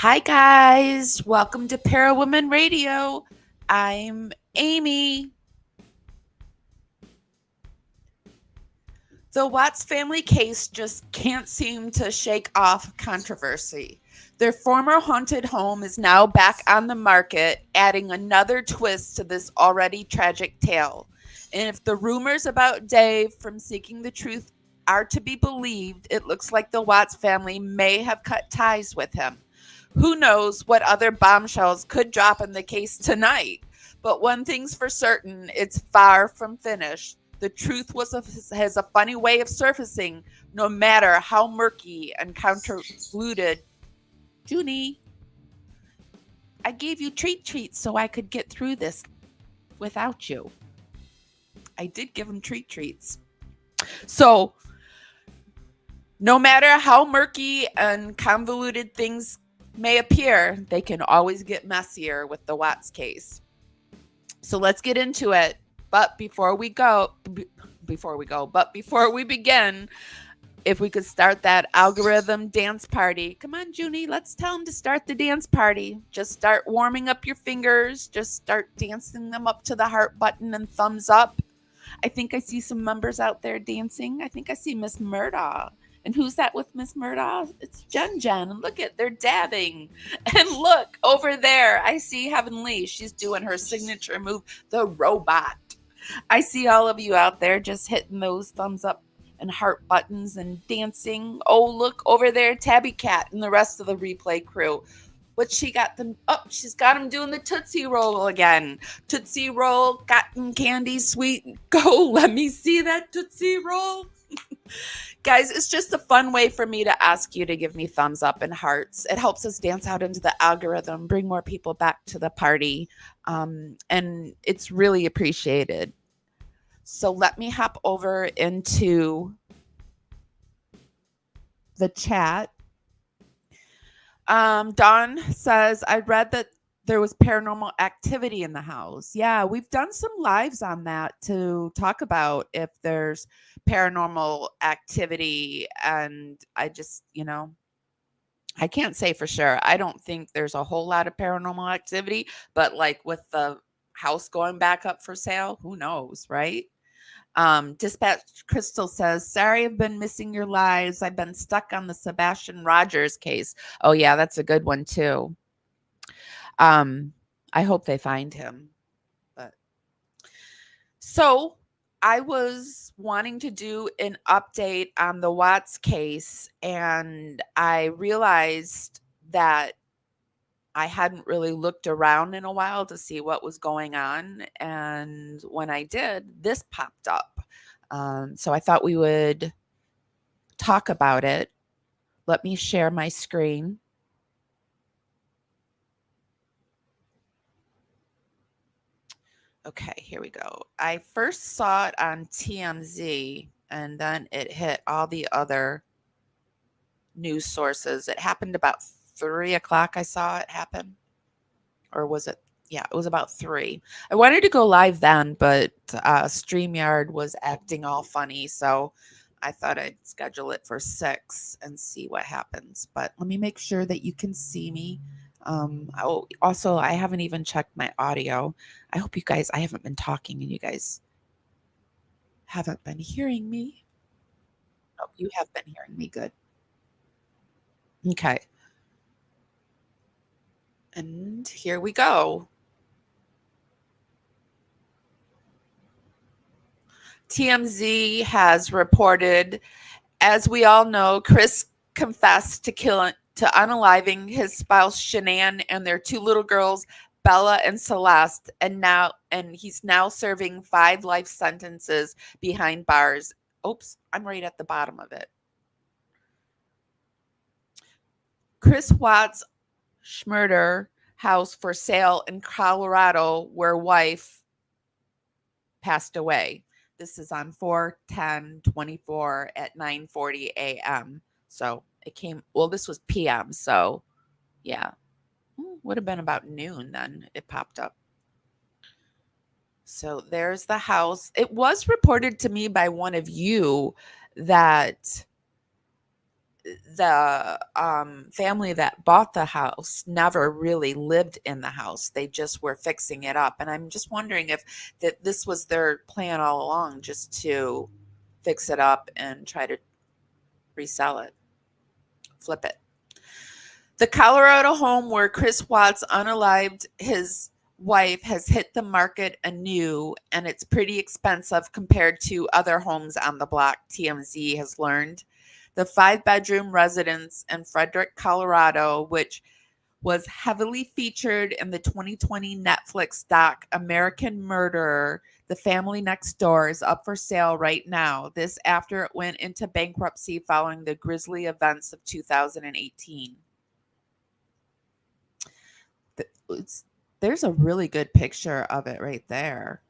Hi, guys. Welcome to Parawoman Radio. I'm Amy. The Watts family case just can't seem to shake off controversy. Their former haunted home is now back on the market, adding another twist to this already tragic tale. And if the rumors about Dave from Seeking the Truth are to be believed, it looks like the Watts family may have cut ties with him. Who knows what other bombshells could drop in the case tonight? But one thing's for certain, it's far from finished. The truth has a funny way of surfacing, no matter how murky and convoluted. Junie, I gave you treats so I could get through this without you. I did give him treats. So, no matter how murky and convoluted things may appear, they can always get messier with the Watts case. So let's get into it. But before we begin, if we could start that algorithm dance party. Come on, Junie, let's tell them to start the dance party. Just start warming up your fingers. Just start dancing them up to the heart button and thumbs up. I think I see some members out there dancing. I think I see Miss Murdaugh. And who's that with Miss Murdaugh? It's Jen. And look at, they're dabbing. And look, over there, I see Heavenly. She's doing her signature move, the robot. I see all of you out there just hitting those thumbs up and heart buttons and dancing. Oh, look over there, Tabby Cat and the rest of the replay crew. What she got them? Oh, she's got them doing the Tootsie Roll again. Tootsie Roll, cotton candy, sweet. Go, let me see that Tootsie Roll. Guys, it's just a fun way for me to ask you to give me thumbs up and hearts. It helps us dance out into the algorithm, bring more people back to the party, and it's really appreciated. So let me hop over into the chat. Dawn says, I read that there was paranormal activity in the house. Yeah, we've done some lives on that to talk about if there's paranormal activity. And I just, I can't say for sure. I don't think there's a whole lot of paranormal activity, but like with the house going back up for sale, who knows, right? Dispatch Crystal says, sorry, I've been missing your lives. I've been stuck on the Sebastian Rogers case. Oh, yeah, that's a good one, too. I hope they find him. But so I was wanting to do an update on the Watts case, and I realized that I hadn't really looked around in a while to see what was going on. And when I did, this popped up. So I thought we would talk about it. Let me share my screen. Okay, here we go. I first saw it on TMZ and then it hit all the other news sources. It happened about 3 o'clock. I saw it happen. Or was it? Yeah, it was about 3. I wanted to go live then, but StreamYard was acting all funny. So I thought I'd schedule it for 6 and see what happens. But let me make sure that you can see me. Also, I haven't even checked my audio. I hope you guys, I haven't been talking and you guys haven't been hearing me. Oh, you have been hearing me. Good. Okay. And here we go. TMZ has reported, as we all know, Chris confessed to unaliving his spouse Shanann and their 2 little girls, Bella and Celeste, and he's now serving 5 life sentences behind bars. Oops, I'm right at the bottom of it. Chris Watts' Schmurder house for sale in Colorado, where wife passed away. This is on 4/10/24 at 9:40 a.m. So it came, well, this was p.m. So yeah, would have been about noon then it popped up. So there's the house. It was reported to me by one of you that the family that bought the house never really lived in the house. They just were fixing it up. And I'm just wondering if that this was their plan all along, just to fix it up and try to resell it, flip it. The Colorado home where Chris Watts unalived his wife has hit the market anew, and it's pretty expensive compared to other homes on the block, TMZ has learned. The 5-bedroom residence in Frederick, Colorado, which was heavily featured in the 2020 Netflix doc American Murderer, The Family Next Door, is up for sale right now. This after it went into bankruptcy following the grisly events of 2018. It's, there's a really good picture of it right there.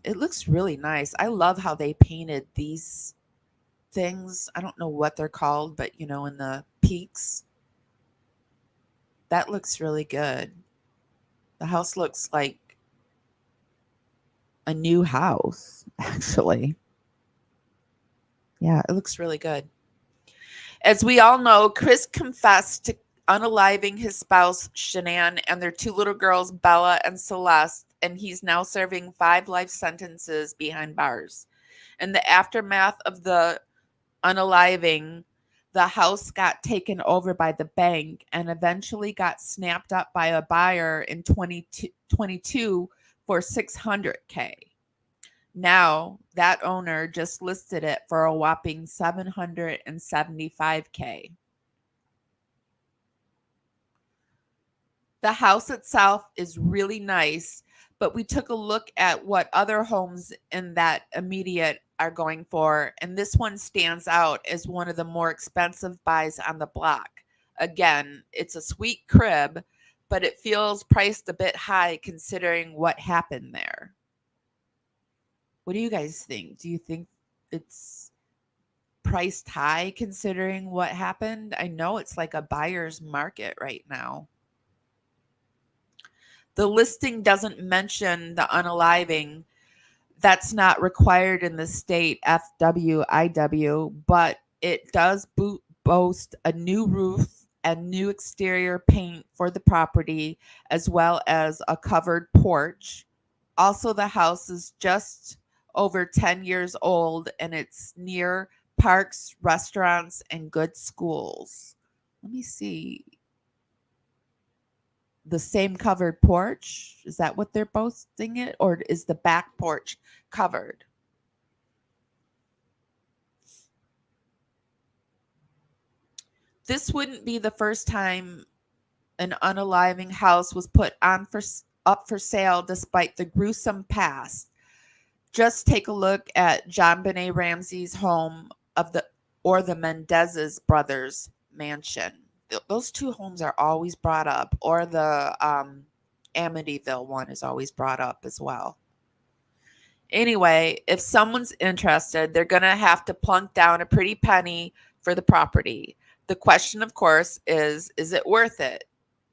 It looks really nice. I love how they painted these things. I don't know what they're called, but in the peaks. That looks really good. The house looks like a new house, actually. Yeah, it looks really good. As we all know, Chris confessed to unaliving his spouse, Shanann, and their 2 little girls, Bella and Celeste, and he's now serving 5 life sentences behind bars. In the aftermath of the unaliving, the house got taken over by the bank and eventually got snapped up by a buyer in 2022 for $600K. Now, that owner just listed it for a whopping $775K. The house itself is really nice, but we took a look at what other homes in that immediate are going for, and this one stands out as one of the more expensive buys on the block. Again, it's a sweet crib, but it feels priced a bit high considering what happened there. What do you guys think? Do you think it's priced high considering what happened? I know it's like a buyer's market right now. The listing doesn't mention the unaliving. That's not required in the state FWIW, but it does boast a new roof and new exterior paint for the property, as well as a covered porch. Also, the house is just over 10 years old and it's near parks, restaurants, and good schools. Let me see. The same covered porch? Is that what they're boasting it? Or is the back porch covered? This wouldn't be the first time an unaliving house was put up for sale despite the gruesome past. Just take a look at John Benet Ramsey's home or the Mendez's brothers mansion. Those 2 homes are always brought up, or the Amityville one is always brought up as well. Anyway, if someone's interested, they're going to have to plunk down a pretty penny for the property. The question, of course, is it worth it?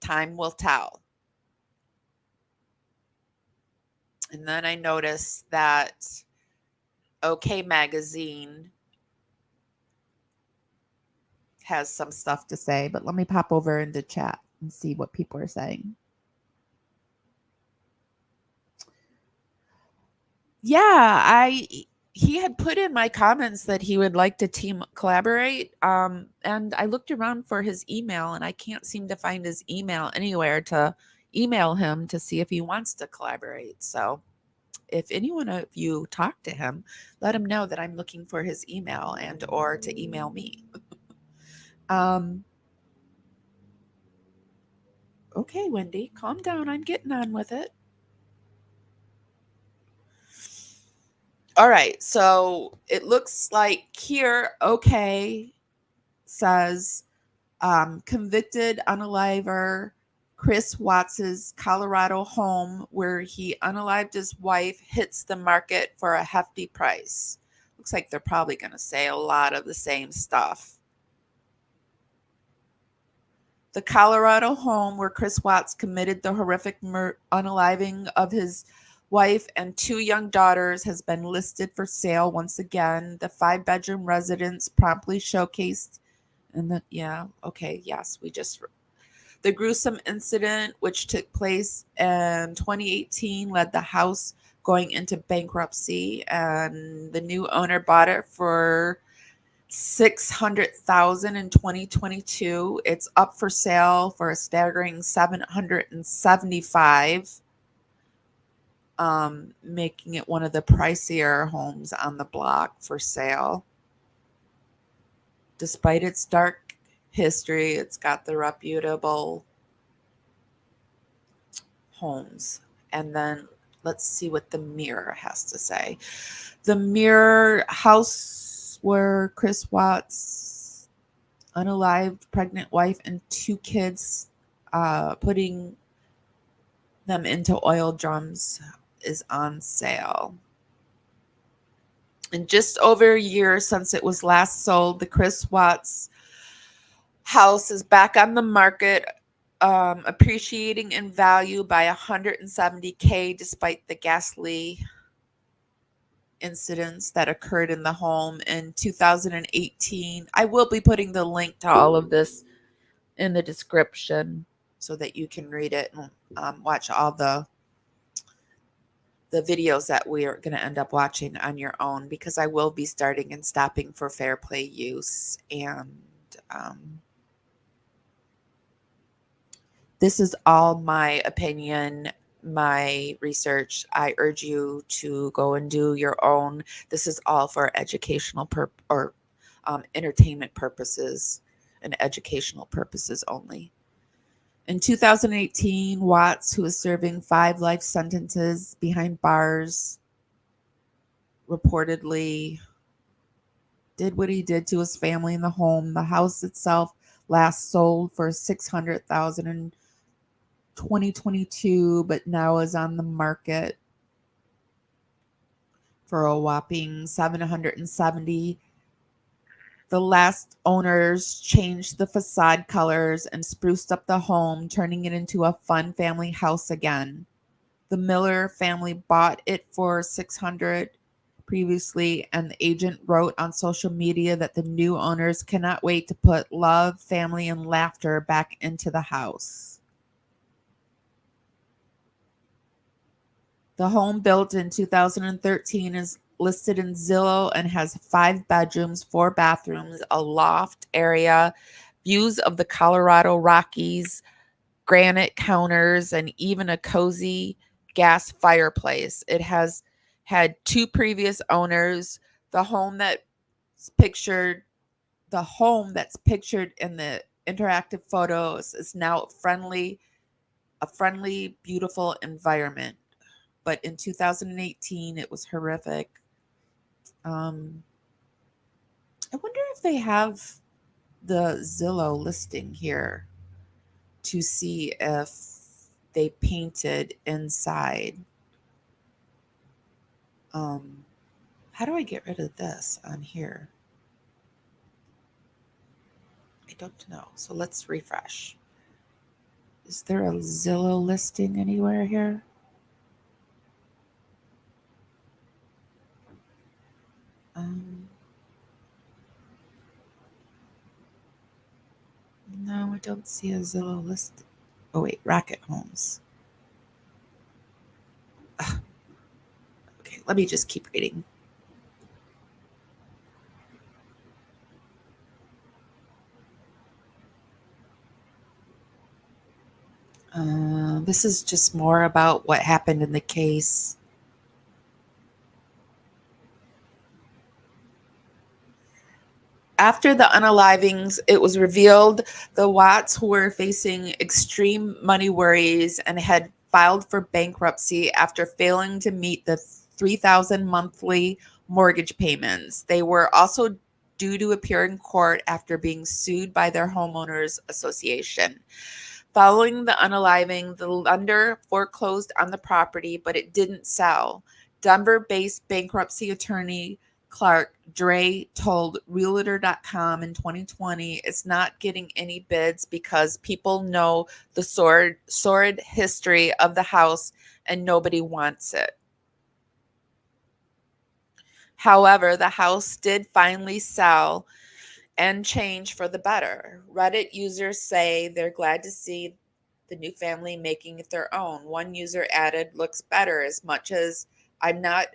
Time will tell. And then I noticed that OK Magazine has some stuff to say, but let me pop over into chat and see what people are saying. Yeah, he had put in my comments that he would like to collaborate. And I looked around for his email and I can't seem to find his email anywhere to email him to see if he wants to collaborate. So if anyone of you talk to him, let him know that I'm looking for his email and or to email me. Okay, Wendy, calm down. I'm getting on with it. All right, so it looks like here, OK says convicted unaliver Chris Watts's Colorado home where he unalived his wife hits the market for a hefty price. Looks like they're probably going to say a lot of the same stuff. The Colorado home where Chris Watts committed the horrific unaliving of his wife and 2 young daughters has been listed for sale once again. The 5-bedroom residence promptly showcased And then, yeah, okay, yes, the gruesome incident, which took place in 2018, led the house going into bankruptcy, and the new owner bought it for 600,000 in 2022. It's up for sale for a staggering 775, making it one of the pricier homes on the block for sale. Despite its dark history, it's got the reputable homes. And then let's see what the Mirror has to say. The Mirror, house where Chris Watts' unalived pregnant wife and 2 kids, putting them into oil drums, is on sale. In just over a year since it was last sold, the Chris Watts house is back on the market, appreciating in value by 170K despite the ghastly incidents that occurred in the home in 2018. I will be putting the link to all of this in the description so that you can read it and watch all the videos that we are going to end up watching on your own, because I will be starting and stopping for fair play use. And this is all my opinion, my research. I urge you to go and do your own. This is all for educational or entertainment purposes and educational purposes only. In 2018, Watts, who was serving 5 life sentences behind bars, reportedly did what he did to his family in the home. The house itself last sold for 600,000 in 2022, but now is on the market for a whopping 770. The last owners changed the facade colors and spruced up the home, turning it into a fun family house again. The Miller family bought it for 600 previously, and the agent wrote on social media that the new owners cannot wait to put love, family, and laughter back into the house. The home, built in 2013, is listed in Zillow and has 5 bedrooms, 4 bathrooms, a loft area, views of the Colorado Rockies, granite counters, and even a cozy gas fireplace. It has had 2 previous owners. The home that's pictured in the interactive photos is now a friendly, beautiful environment. But in 2018, it was horrific. I wonder if they have the Zillow listing here to see if they painted inside. How do I get rid of this on here? I don't know. So let's refresh. Is there a Zillow listing anywhere here? No, I don't see a Zillow listing. Oh wait, Rocket Homes. Ugh. Okay, let me just keep reading. This is just more about what happened in the case. After the unalivings, it was revealed the Watts, who were facing extreme money worries and had filed for bankruptcy after failing to meet the $3,000 monthly mortgage payments. They were also due to appear in court after being sued by their homeowners association. Following the unaliving, the lender foreclosed on the property, but it didn't sell. Denver-based bankruptcy attorney Clark Dre told Realtor.com in 2020 it's not getting any bids because people know the sordid history of the house and nobody wants it. However, the house did finally sell and change for the better. Reddit users say they're glad to see the new family making it their own. One user added, looks better. As much as I'm not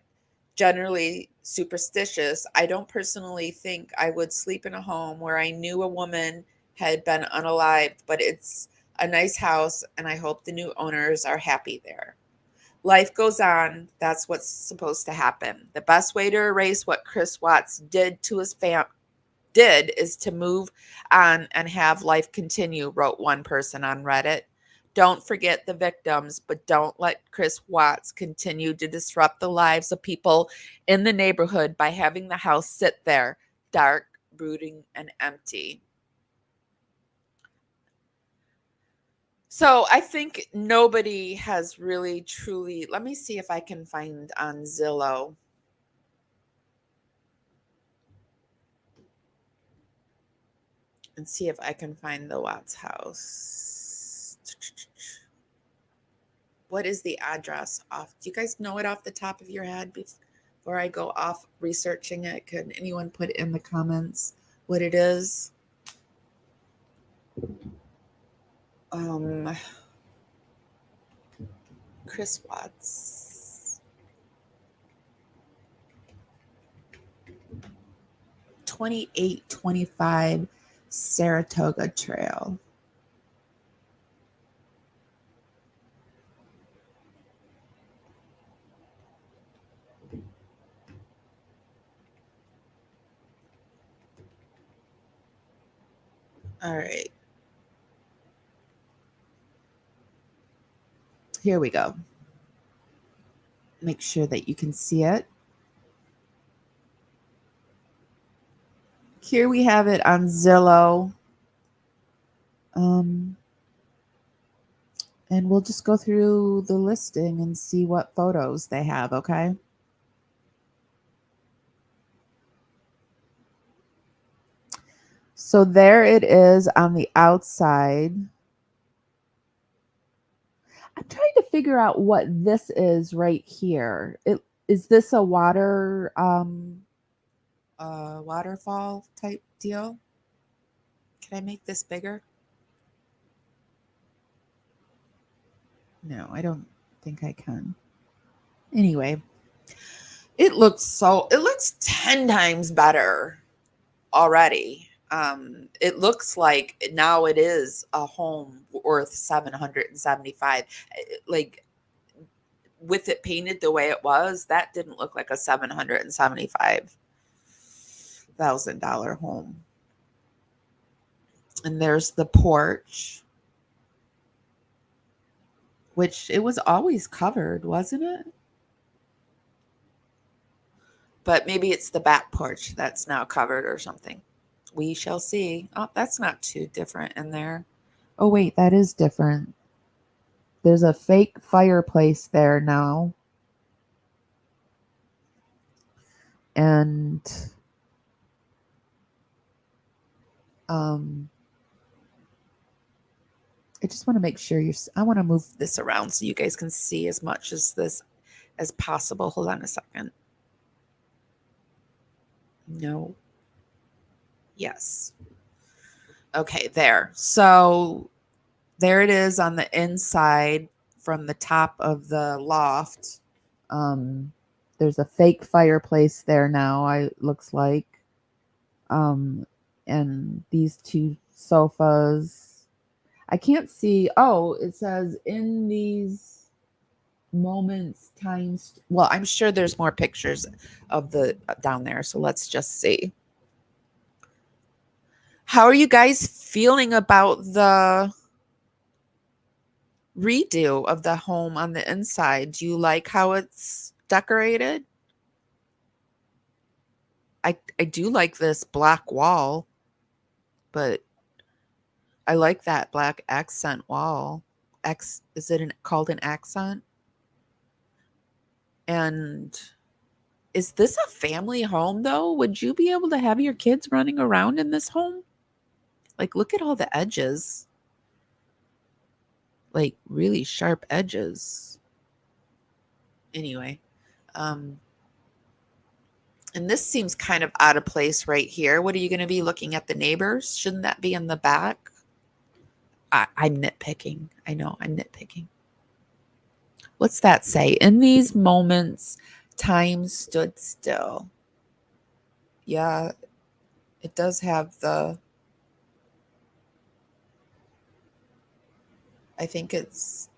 generally superstitious, I don't personally think I would sleep in a home where I knew a woman had been unalived, but it's a nice house and I hope the new owners are happy there. Life goes on. That's what's supposed to happen. The best way to erase what Chris Watts did to his did is to move on and have life continue, wrote one person on Reddit. Don't forget the victims, but don't let Chris Watts continue to disrupt the lives of people in the neighborhood by having the house sit there, dark, brooding, and empty. So I think nobody has really truly. Let me see if I can find on Zillow. And see if I can find the Watts house. What is the address off? Do you guys know it off the top of your head before I go off researching it? Can anyone put in the comments what it is? Um, Chris Watts. 2825 Saratoga Trail. All right. Here we go. Make sure that you can see it. Here we have it on Zillow. And we'll just go through the listing and see what photos they have, okay? So there it is on the outside. I'm trying to figure out what this is right here. Is this a waterfall type deal? Can I make this bigger? No, I don't think I can. Anyway, it looks 10 times better already. It looks like now it is a home worth 775. Like with it painted the way it was, that didn't look like a $775,000 home. And there's the porch, which it was always covered, wasn't it? But maybe it's the back porch that's now covered or something. We shall see. Oh, that's not too different in there. Oh, wait, that is different. There's a fake fireplace there now. And I just want to make sure I want to move this around so you guys can see as much as this as possible. Hold on a second. No. Yes. Okay, there. So there it is on the inside from the top of the loft. There's a fake fireplace there now, looks like. And these two sofas. I can't see. Oh, it says in these moments times. Well, I'm sure there's more pictures of the down there. So let's just see. How are you guys feeling about the redo of the home on the inside? Do you like how it's decorated? I do like this black wall, but I like that black accent wall. Is it called an accent? And is this a family home though? Would you be able to have your kids running around in this home? Like, look at all the edges. Like, really sharp edges. Anyway, And this seems kind of out of place right here. What are you going to be looking at the neighbors? Shouldn't that be in the back? I'm nitpicking. I know I'm nitpicking. What's that say? In these moments, time stood still. Yeah, it does have I think it's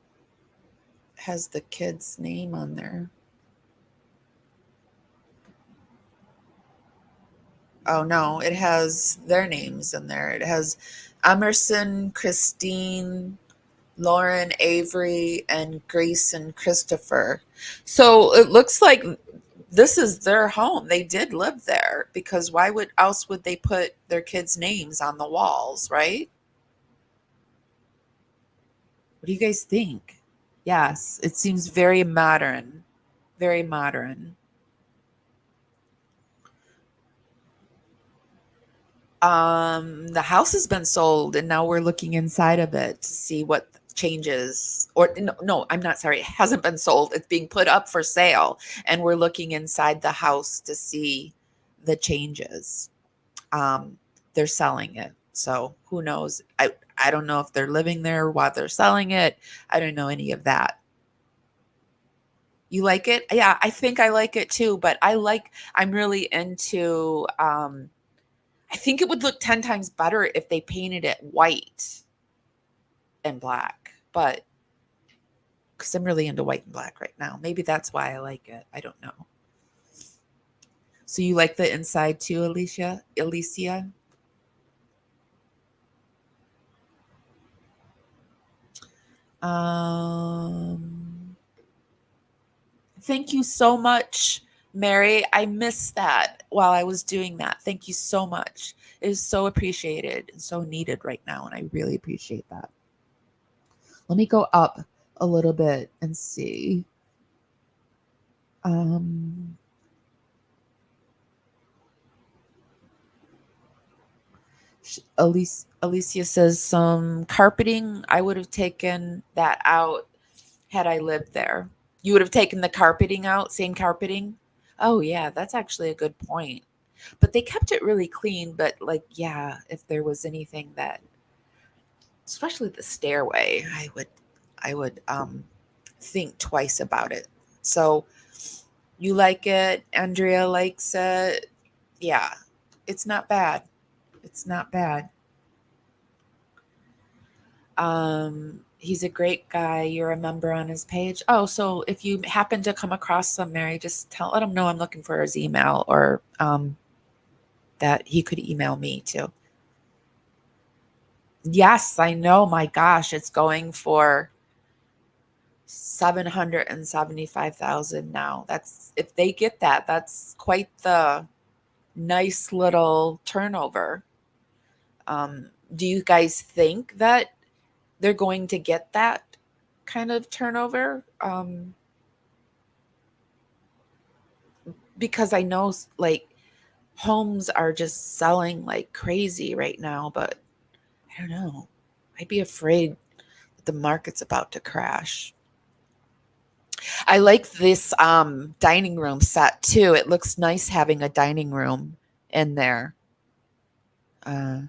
has the kid's name on there. Oh no, it has their names in there. It has Emerson, Christine, Lauren, Avery, and Grace and Christopher. So it looks like this is their home. They did live there because why would else would they put their kids' names on the walls, right? What do you guys think? Yes, it seems very modern. Very modern. The house has been sold and now we're looking inside of it to see what changes. Or no, no, I'm not sorry. It hasn't been sold. It's being put up for sale and we're looking inside the house to see the changes. They're selling it. So who knows? I don't know if they're living there while they're selling it. I don't know any of that. You like it? Yeah, I think I like it too, but I'm really into I think it would look 10 times better if they painted it white and black, but because I'm really into white and black right now. Maybe that's why I like it. I don't know. So you like the inside too, Alicia? Alicia? Um, thank you so much, Mary. I missed that while I was doing that. Thank you so much. It is so appreciated and so needed right now, and I really appreciate that. Let me go up a little bit and see. Um, Alicia says some carpeting. I would have taken that out had I lived there. You would have taken the carpeting out, same carpeting. Oh yeah, that's actually a good point. But they kept it really clean. But like, yeah, if there was anything that, especially the stairway, I would think twice about it. So you like it? Andrea likes it. Yeah, it's not bad. It's not bad. He's a great guy. You're a member on his page. Oh, so if you happen to come across some, Mary, just let him know I'm looking for his email or that he could email me too. Yes, I know. My gosh, it's going for 775,000 now. That's if they get that, that's quite the nice little turnover. Do you guys think that they're going to get that kind of turnover? Because I know like homes are just selling like crazy right now, but I don't know. I'd be afraid that the market's about to crash. I like this dining room set too. It looks nice having a dining room in there. Uh,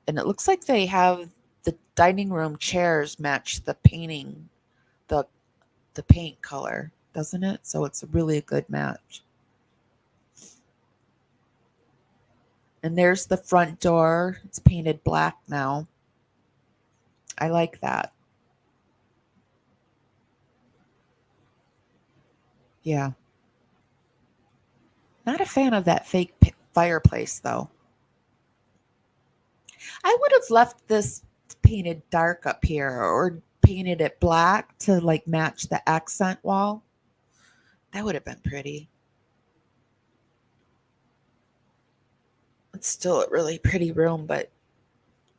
and it looks like they have the dining room chairs match the painting, the the paint color, doesn't it? So it's really a good match. And there's the front door. It's painted black now. I like that. Yeah. Not a fan of that fake fireplace though. I would have left this painted dark up here or painted it black to like match the accent wall. That would have been pretty. It's still a really pretty room, but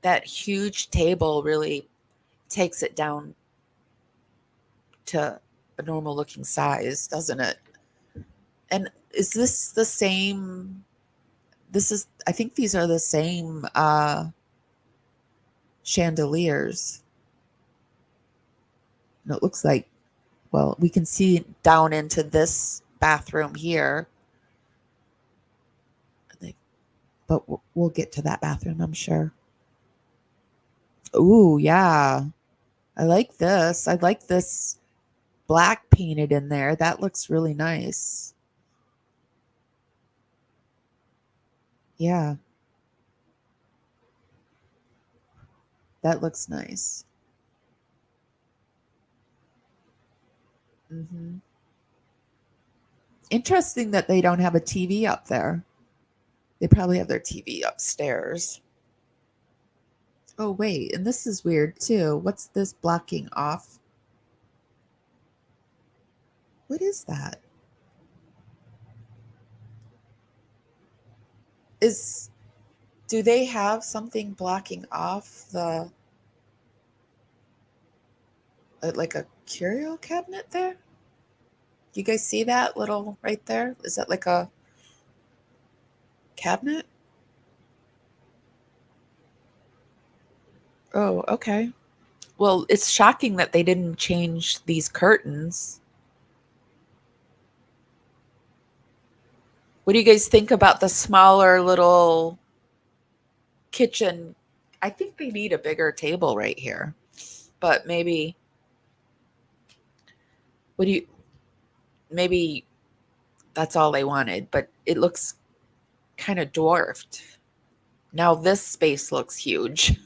that huge table really takes it down to a normal looking size, doesn't it? And is this the same? This is, I think these are the same chandeliers. And it looks like, well, we can see down into this bathroom here. but we'll get to that bathroom, I'm sure. Ooh, yeah. I like this. I like this black painted in there. That looks really nice. Yeah, that looks nice. Hmm. Interesting that they don't have a TV up there. They probably have their TV upstairs. Oh, wait, and this is weird too. What's this blocking off? What is that? Is do they have something blocking off the like a curio cabinet there? Do you guys see that little right there? Is that like a cabinet? Oh, okay. Well, it's shocking that they didn't change these curtains. What do you guys think about the smaller little kitchen? I think they need a bigger table right here. But maybe what do you maybe that's all they wanted, but it looks kind of dwarfed. Now this space looks huge.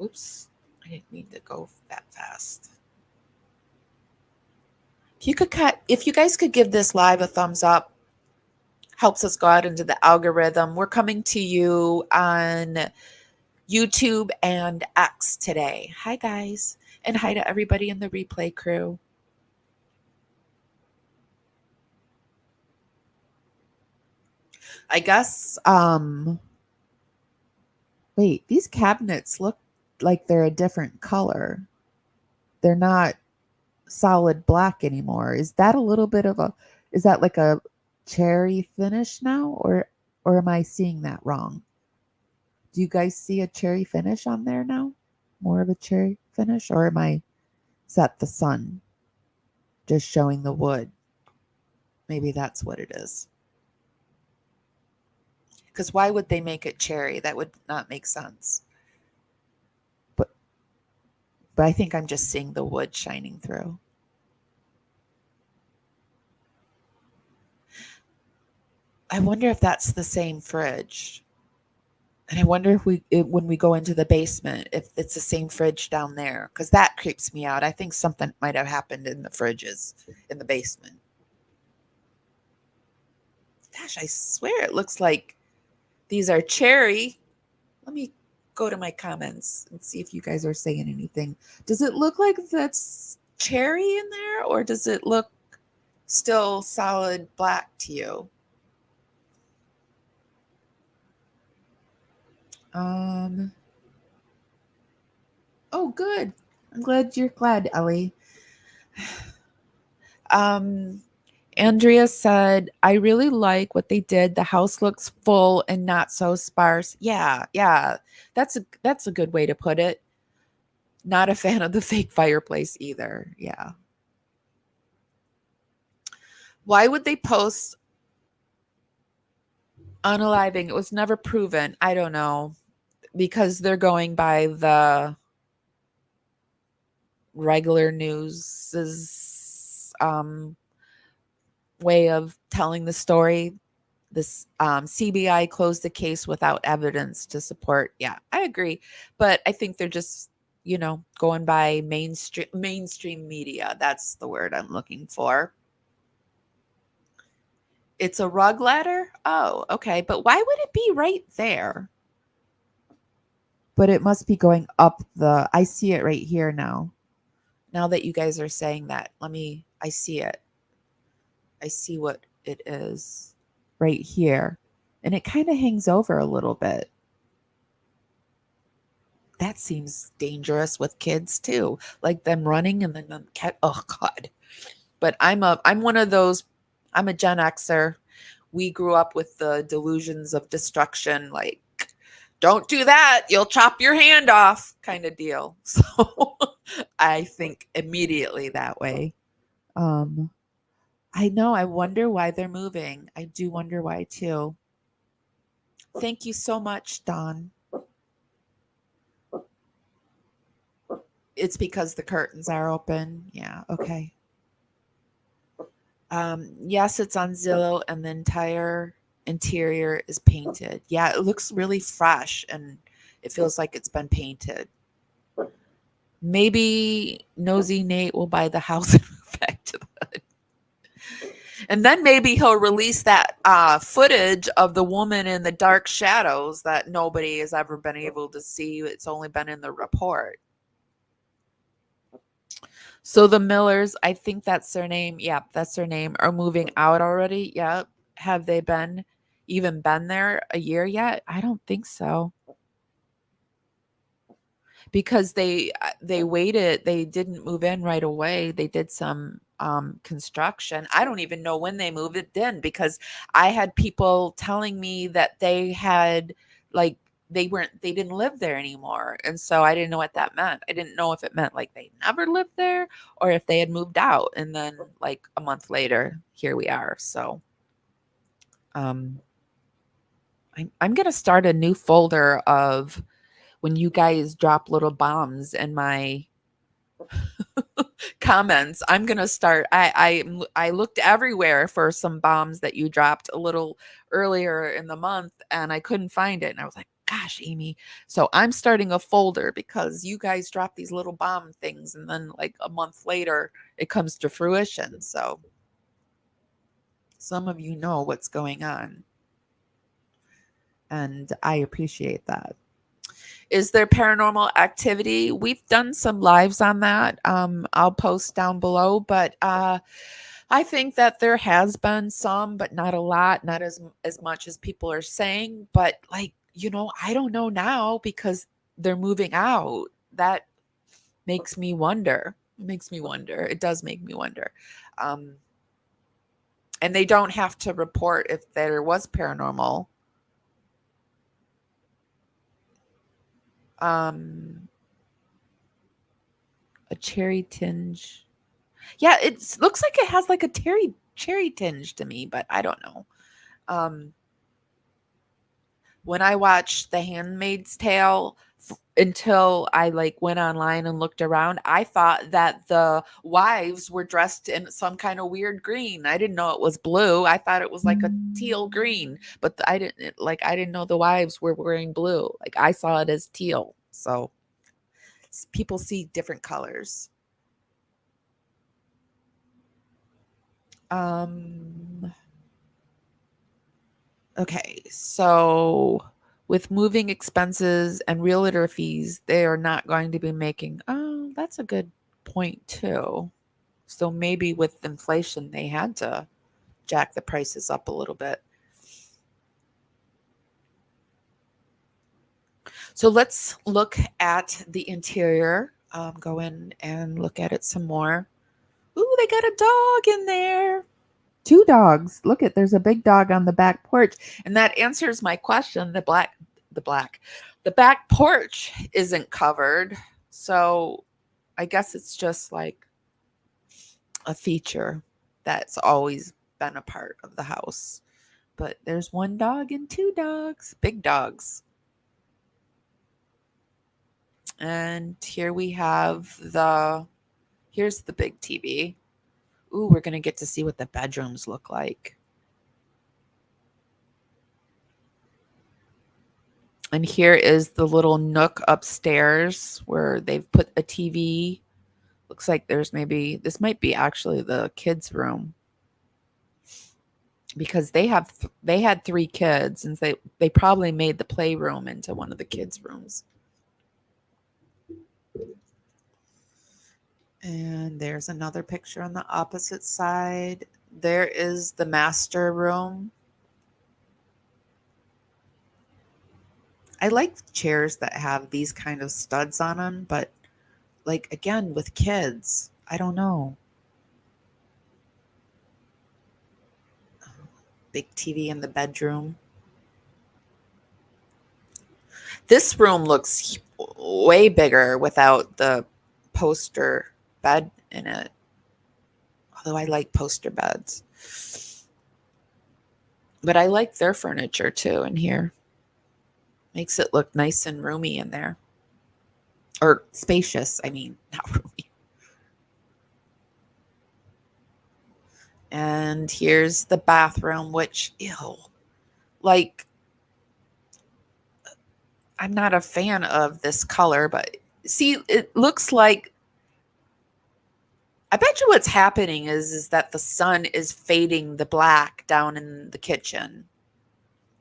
Oops. I didn't mean to go that fast. If you guys could give this live a thumbs up, helps us go out into the algorithm. We're coming to you on YouTube and X today. Hi guys, and hi to everybody in the replay crew. I guess wait, these cabinets look like they're a different color. They're not solid black anymore. Is that a little bit of a is that like a cherry finish now or am I seeing that wrong? Do you guys see a cherry finish on there now? More of a cherry finish or am I is that the sun just showing the wood? Maybe that's what it is. Cuz why would they make it cherry? That would not make sense. But but I think I'm just seeing the wood shining through. I wonder if that's the same fridge. And I wonder if when we go into the basement, if it's the same fridge down there, because that creeps me out. I think something might have happened in the fridges in the basement. Gosh, I swear it looks like these are cherry. Let me go to my comments and see if you guys are saying anything. Does it look like that's cherry in there, or does it look still solid black to you? Um. Oh, good. I'm glad you're glad, Ellie. Um, Andrea said, I really like what they did. The house looks full and not so sparse. Yeah, yeah. That's a good way to put it. Not a fan of the fake fireplace either. Yeah. Why would they post unaliving? It was never proven. I don't know. Because they're going by the regular news way of telling the story. This CBI closed the case without evidence to support. Yeah, I agree, but I think they're just going by mainstream media. That's the word I'm looking for. It's a rug ladder. Oh, okay, but why would it be right there? But it must be going up the. I see it right here now. Now that you guys are saying that, I see it. I see what it is right here. And it kind of hangs over a little bit. That seems dangerous with kids too. Like them running and then oh god. But I'm one of those I'm a Gen Xer. We grew up with the delusions of destruction like don't do that, you'll chop your hand off kind of deal. So I think immediately that way. Um, I know. I wonder why they're moving. I do wonder why too. Thank you so much, Don. It's because the curtains are open. Yeah. Okay. Yes, it's on Zillow, and the entire interior is painted. Yeah, it looks really fresh, and it feels like it's been painted. Maybe Nosy Nate will buy the house and move back to the hood. And then maybe he'll release that footage of the woman in the dark shadows that nobody has ever been able to see. It's only been in the report. So the Millers, I think that's their name. Yep, that's their name, are moving out already. Yep. Have they been even been there a year yet? I don't think so. Because they waited, they didn't move in right away. They did some construction. I don't even know when they moved it in, because I had people telling me that they had, like, they didn't live there anymore, and so I didn't know what that meant. I didn't know if it meant like they never lived there, or if they had moved out, and then like a month later here we are. So um I'm gonna start a new folder of when you guys drop little bombs in my comments. I'm gonna start. I looked everywhere for some bombs that you dropped a little earlier in the month, and I couldn't find it. And I was like, "Gosh, Amy!" So I'm starting a folder because you guys drop these little bomb things, and then like a month later, it comes to fruition. So some of you know what's going on, and I appreciate that. Is there paranormal activity? We've done some lives on that. I'll post down below, but I think that there has been some, but not a lot, not as much as people are saying. But like, I don't know now because they're moving out. That makes me wonder. It makes me wonder. It does make me wonder. Um, and they don't have to report if there was paranormal. Um, a cherry tinge. Yeah, it looks like it has like a cherry tinge to me, but I don't know. Um, when I watched The Handmaid's Tale, until I like went online and looked around, I thought that the wives were dressed in some kind of weird green. I didn't know it was blue. I thought it was like a teal green, but I didn't know the wives were wearing blue. Like I saw it as teal. So people see different colors. Um Okay, so with moving expenses and realtor fees, they are not going to be making. Oh, that's a good point too. So maybe with inflation, they had to jack the prices up a little bit. So let's look at the interior. Go in and look at it some more. Ooh, they got a dog in there. Two dogs. Look at, there's a big dog on the back porch. And that answers my question. The back porch isn't covered. So I guess it's just like a feature that's always been a part of the house. But there's one dog and two dogs, big dogs. And here we have here's the big TV. Ooh, we're going to get to see what the bedrooms look like. And here is the little nook upstairs where they've put a TV. Looks like this might be actually the kids' room, because they had three kids, and they probably made the playroom into one of the kids' rooms. And there's another picture on the opposite side. There is the master room. I like chairs that have these kind of studs on them, but like again with kids, I don't know. Big TV in the bedroom. This room looks way bigger without the poster bed in it. Although I like poster beds. But I like their furniture too in here. Makes it look nice and roomy in there. Or spacious, I mean, not roomy. And here's the bathroom, which, ew, like, I'm not a fan of this color, but see, it looks like, I bet you what's happening is that the sun is fading the black down in the kitchen.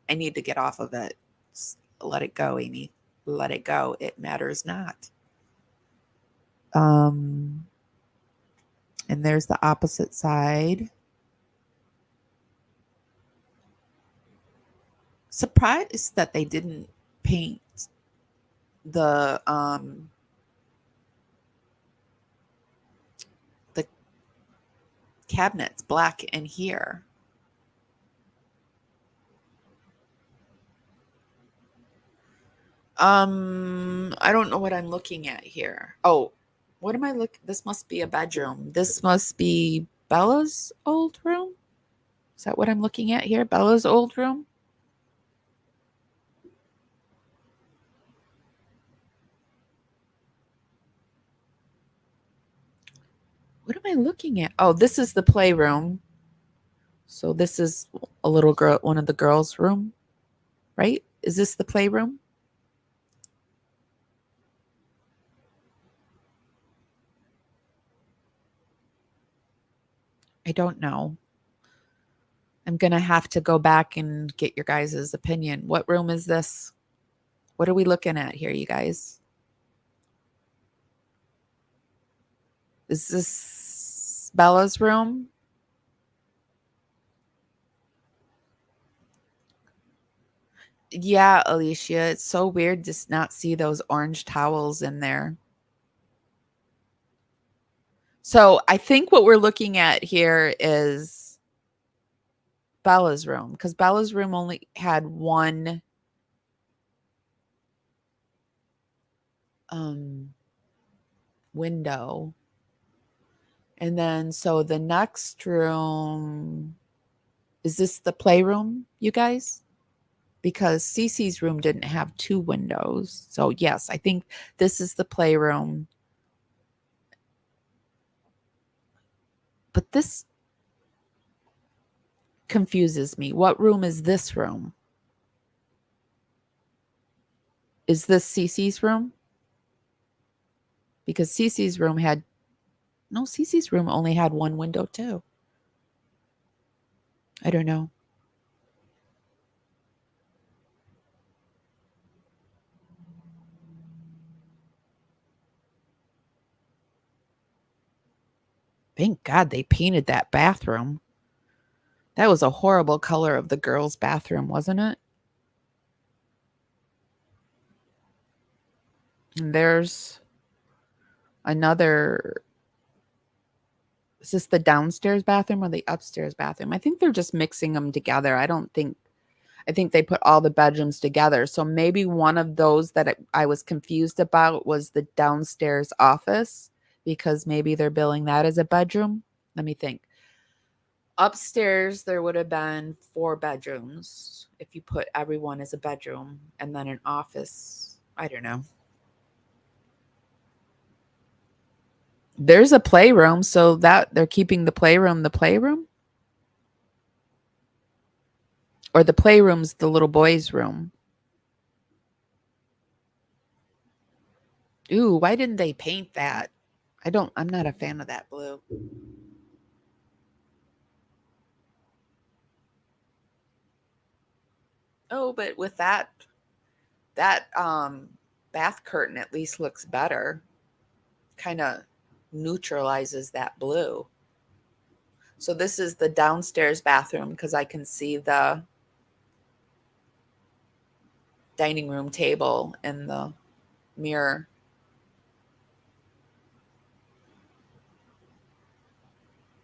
I need to get off of it. Just let it go, Amy. Let it go. It matters not. And there's the opposite side. Surprised that they didn't paint the cabinets black in here. I don't know what I'm looking at here. Oh, what am I looking? This must be a bedroom. This must be Bella's old room. Is that what I'm looking at here? Bella's old room? What am I looking at? Oh, this is the playroom. So this is a little girl, one of the girls' room, right? Is this the playroom? I don't know. I'm going to have to go back and get your guys' opinion. What room is this? What are we looking at here, you guys? Is this Bella's room? Yeah, Alicia, it's so weird to not see those orange towels in there. So I think what we're looking at here is Bella's room, because Bella's room only had one window. And then so the next room, is this the playroom, you guys? Because Cece's room didn't have two windows. So yes, I think this is the playroom. But this confuses me. What room is this room? Is this Cece's room? Because Cece's room had, no, Cece's room only had one window too. I don't know. Thank God they painted that bathroom. That was a horrible color of the girls' bathroom, wasn't it? And there's another. Is this the downstairs bathroom or the upstairs bathroom? I think they're just mixing them together. I think they put all the bedrooms together. So maybe one of those that I was confused about was the downstairs office, because maybe they're billing that as a bedroom. Let me think. Upstairs, there would have been 4 bedrooms if you put everyone as a bedroom, and then an office. I don't know. There's a playroom, so that they're keeping the playroom. Or the playroom's the little boy's room. Ooh, why didn't they paint that? I'm not a fan of that blue. Oh, but with that bath curtain at least looks better. Kind of neutralizes that blue. So this is the downstairs bathroom, because I can see the dining room table in the mirror.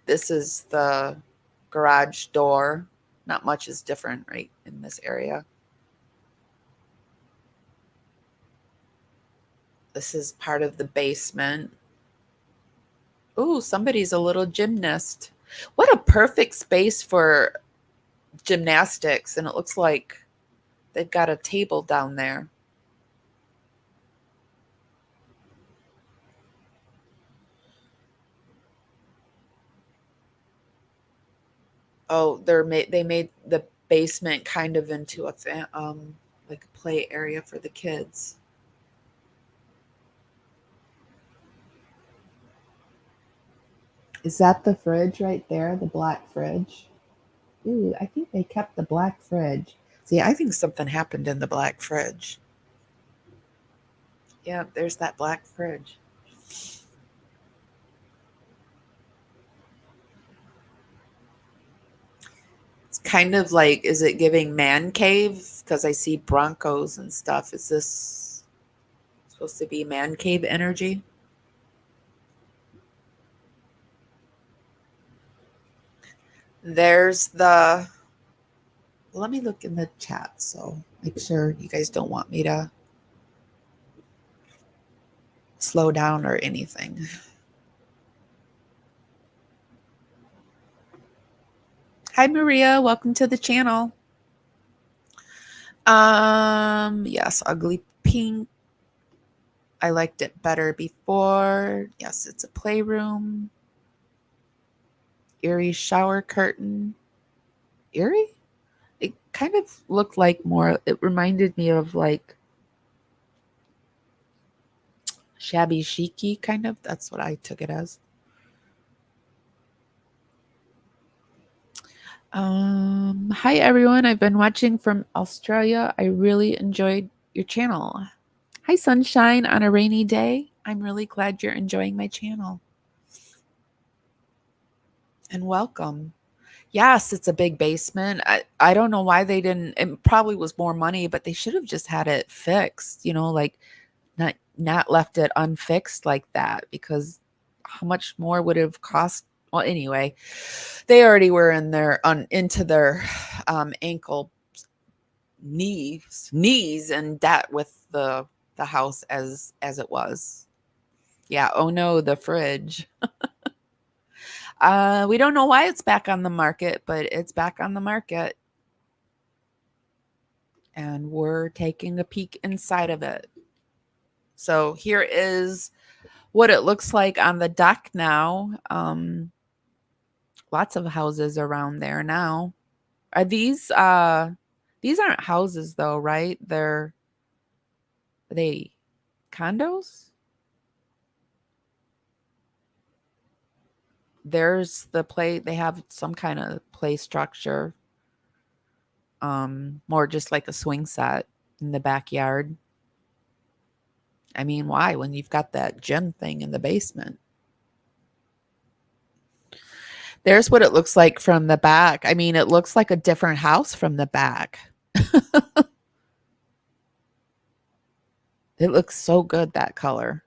This is the garage door. Not much is different right in this area. This is part of the basement. Ooh, somebody's a little gymnast. What a perfect space for gymnastics. And it looks like they've got a table down there. Oh, they made the basement kind of into like a play area for the kids. Is that the fridge right there, the black fridge? Ooh, I think they kept the black fridge. See, I think something happened in the black fridge. Yeah, there's that black fridge. It's kind of like, is it giving man cave? Because I see Broncos and stuff. Is this supposed to be man cave energy? There's the. Let me look in the chat so make sure you guys don't want me to slow down or anything. Hi, Maria. Welcome to the channel. Yes, ugly pink. I liked it better before. Yes, it's a playroom. Eerie shower curtain. Eerie? It kind of looked like more, it reminded me of like shabby chicy kind of. That's what I took it as. Hi everyone. I've been watching from Australia. I really enjoyed your channel. Hi sunshine on a rainy day. I'm really glad you're enjoying my channel. And welcome. Yes, it's a big basement. I don't know why they didn't. It probably was more money, but they should have just had it fixed, like not left it unfixed like that, because how much more would it have cost? Well, anyway, they already were in their into their ankle knees and debt with the house as it was. Yeah. Oh no, the fridge. We don't know why it's back on the market, but it's back on the market. And we're taking a peek inside of it. So here is what it looks like on the deck now. Lots of houses around there now. Are these aren't houses though, right? Are they condos? There's the play, they have some kind of play structure. More just like a swing set in the backyard. I mean, why when you've got that gym thing in the basement? There's what it looks like from the back. I mean, it looks like a different house from the back. It looks so good, that color.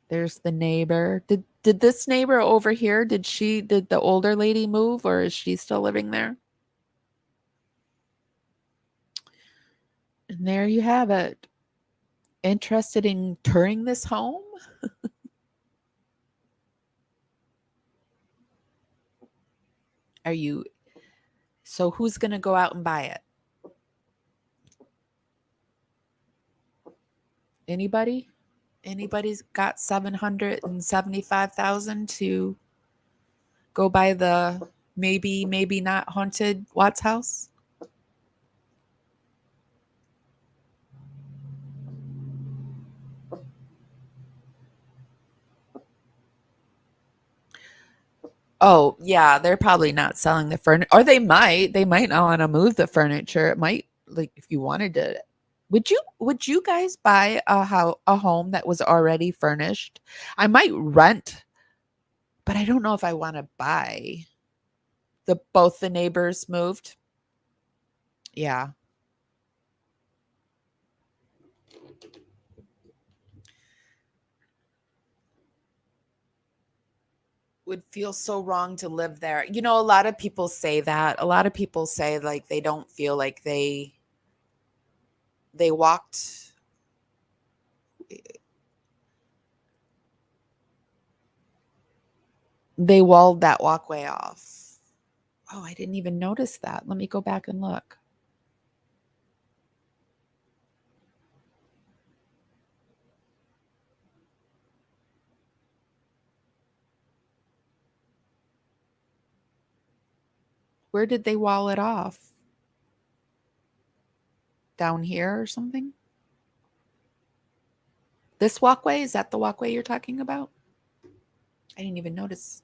There's the neighbor. Did this neighbor over here, did the older lady move, or is she still living there? And there you have it. Interested in touring this home? Are you So who's going to go out and buy it? Anybody? Anybody's got 775,000 to go buy the maybe not haunted Watts house? Oh, yeah, they're probably not selling the furniture, or they might not want to move the furniture. It might, like, if you wanted to. Would you guys buy a home that was already furnished? I might rent, but I don't know if I want to buy. Both the neighbors moved. Yeah. Would feel so wrong to live there. A lot of people say that. A lot of people say like they don't feel like they walked They walled that walkway off. Oh, I didn't even notice that. Let me go back and look. Where did they wall it off? Down here or something? This walkway? Is that the walkway you're talking about? I didn't even notice.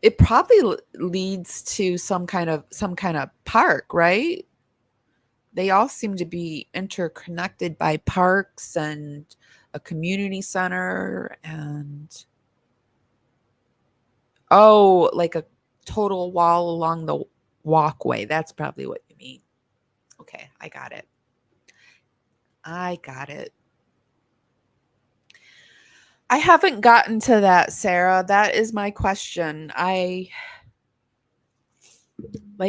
It probably leads to some kind of park, right? They all seem to be interconnected by parks and a community center and oh, like a total wall along the walkway. That's probably what you mean. Okay, I got it. I got it. I haven't gotten to that, Sarah. That is my question. Like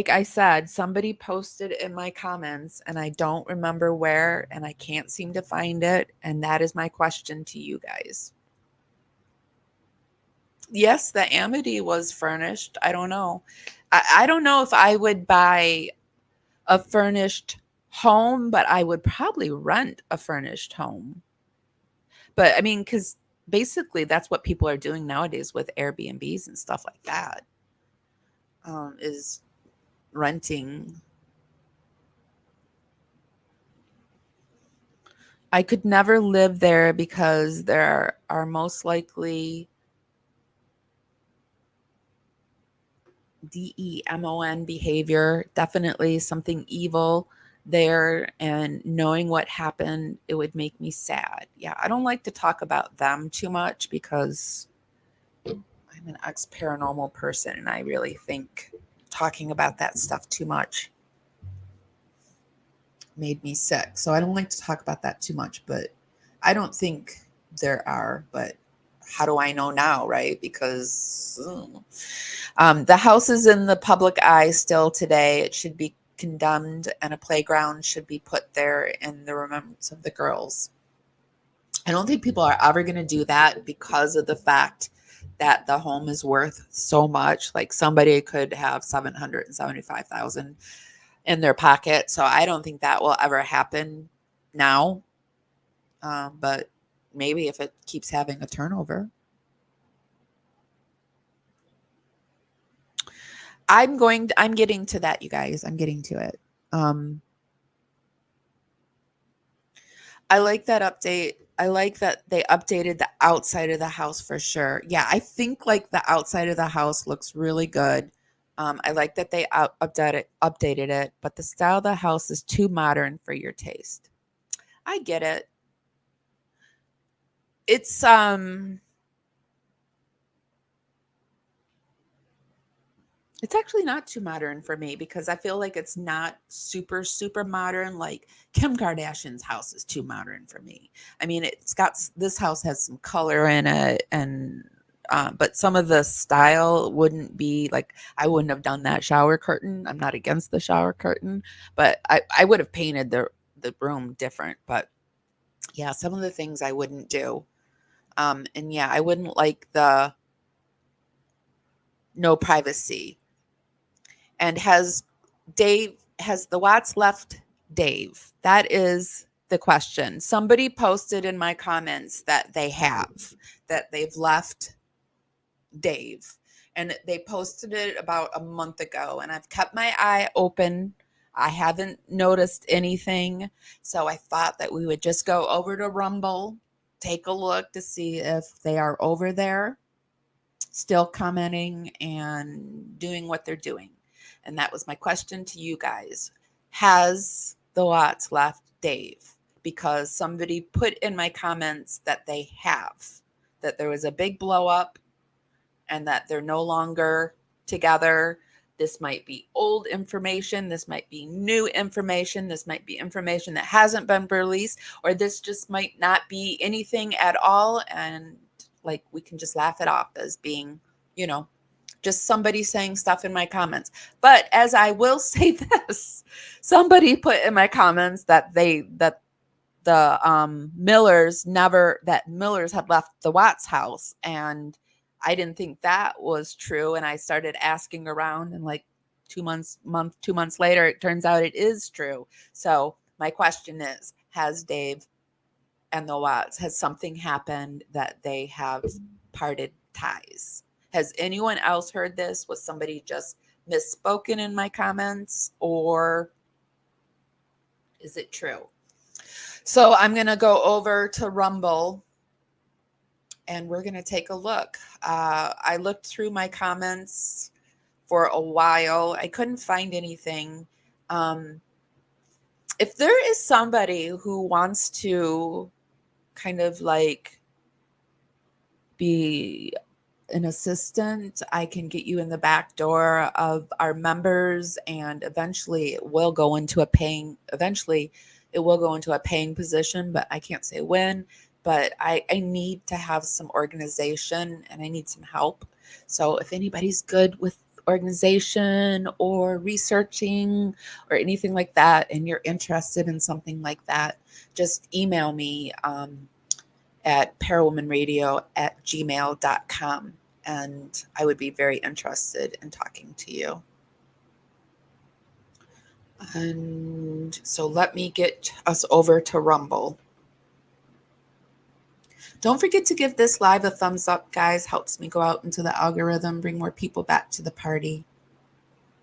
I said, somebody posted in my comments and I don't remember where and I can't seem to find it. And that is my question to you guys. Yes, the Amity was furnished. I don't know. I don't know if I would buy a furnished home, but I would probably rent a furnished home. But I mean, because basically that's what people are doing nowadays with Airbnbs and stuff like that, is renting. I could never live there because there are most likely DEMON behavior, definitely something evil there. And knowing what happened, it would make me sad. Yeah, I don't like to talk about them too much because I'm an ex paranormal person and I really think talking about that stuff too much made me sick. So I don't like to talk about that too much, but I don't think there are, but how do I know now, right? Because the house is in the public eye still today. It should be condemned and a playground should be put there in the remembrance of the girls. I don't think people are ever going to do that because of the fact that the home is worth so much. Like somebody could have 775,000 in their pocket. So I don't think that will ever happen now. But maybe if it keeps having a turnover. I'm getting to that, you guys. I'm getting to it. I like that update. I like that they updated the outside of the house for sure. Yeah, I think like the outside of the house looks really good. I like that they updated it, but the style of the house is too modern for your taste. I get it. It's it's actually not too modern for me because I feel like it's not super, super modern. Like Kim Kardashian's house is too modern for me. I mean, this house has some color in it, and but some of the style wouldn't be like I wouldn't have done that shower curtain. I'm not against the shower curtain, but I would have painted the room different. But yeah, some of the things I wouldn't do. And yeah, I wouldn't like the no privacy. And has the Watts left Dave? That is the question. Somebody posted in my comments that they've left Dave. And they posted it about a month ago. And I've kept my eye open. I haven't noticed anything. So I thought that we would just go over to Rumble, take a look to see if they are over there, still commenting and doing what they're doing. And that was my question to you guys. Has the Watts left Dave? Because somebody put in my comments that they have, that there was a big blow up and that they're no longer together. This might be old information. This might be new information. This might be information that hasn't been released, or this just might not be anything at all. And like we can just laugh it off as being, just somebody saying stuff in my comments. But as I will say this, somebody put in my comments that the Millers had left the Watts house, and I didn't think that was true. And I started asking around, and like 2 months later, it turns out it is true. So my question is, has Dave and the Watts, has something happened that they have parted ties? Has anyone else heard this? Was somebody just misspoken in my comments, or is it true? So I'm going to go over to Rumble and we're going to take a look. I looked through my comments for a while. I couldn't find anything. If there is somebody who wants to kind of like be an assistant, I can get you in the back door of our members, and eventually it will go into a paying position, but I can't say when. But I need to have some organization and I need some help. So if anybody's good with organization or researching or anything like that, and you're interested in something like that, just email me at parawomanradio@gmail.com, and I would be very interested in talking to you. And so let me get us over to Rumble. Don't forget to give this live a thumbs up, guys. Helps me go out into the algorithm, bring more people back to the party.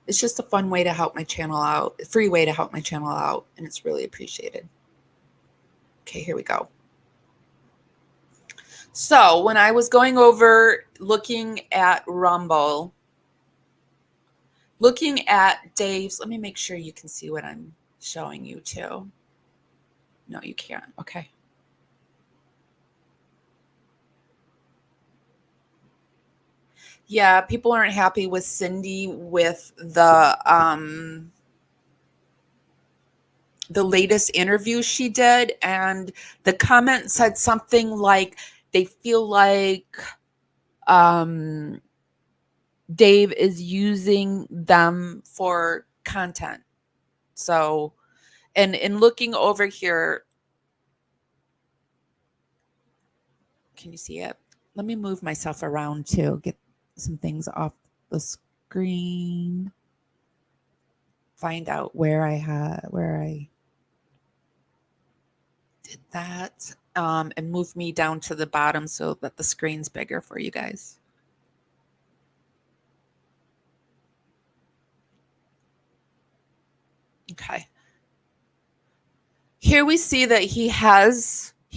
It's just a fun way to help my channel out, a free way to help my channel out, and it's really appreciated. Okay, here we go. So when I was going over looking at Rumble, looking at Dave's, let me make sure you can see what I'm showing you too. No, you can't. Okay. Yeah, people aren't happy with Cindy with the latest interview she did, and the comment said something like they feel like Dave is using them for content. So, and in looking over here, can you see it? Let me move myself around to get some things off the screen. Find out where I did that, and move me down to the bottom so that the screen's bigger for you guys. Okay. Here we see that he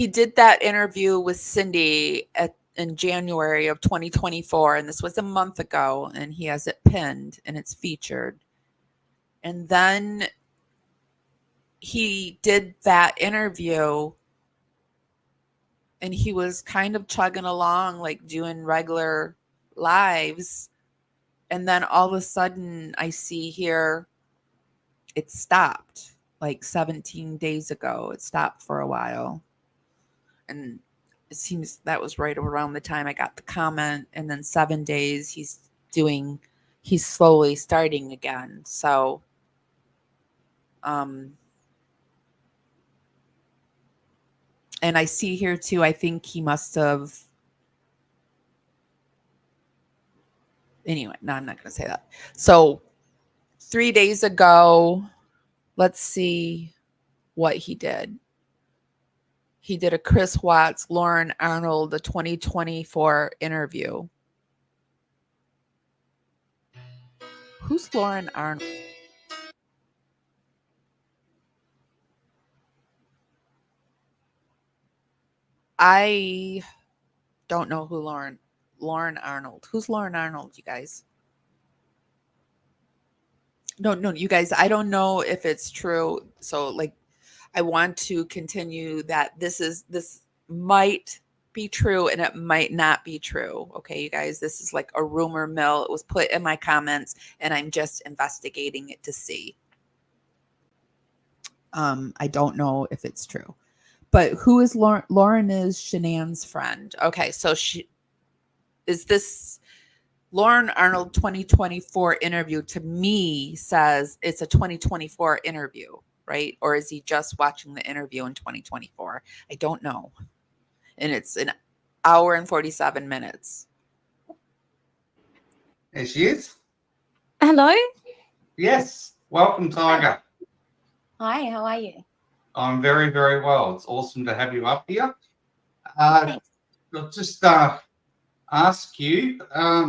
did that interview with Cindy in January of 2024, and this was a month ago, and he has it pinned and it's featured. And then he did that interview and he was kind of chugging along, like doing regular lives. And then all of a sudden I see here it stopped like 17 days ago. It stopped for a while. And it seems that was right around the time I got the comment. And then 7 days he's slowly starting again. So, and I see here too, I think he must have, anyway, no, I'm not going to say that. So 3 days ago, let's see what he did. He did a Chris Watts, Lauren Arnold, the 2024 interview. Who's Lauren Arnold? I don't know who Lauren Arnold. Who's Lauren Arnold, you guys? No, you guys, I don't know if it's true. So like I want to continue that this might be true and it might not be true. Okay, you guys, this is like a rumor mill. It was put in my comments and I'm just investigating it to see. I don't know if it's true. But who is Lauren? Lauren is Shanann's friend. Okay, so this Lauren Arnold 2024 interview to me says it's a 2024 interview. right? Or is he just watching the interview in 2024? I don't know. And it's an hour and 47 minutes. There she is. Hello. Yes. Welcome, Tiger. Hi, how are you? I'm very, very well. It's awesome to have you up here. Thanks. I'll just ask you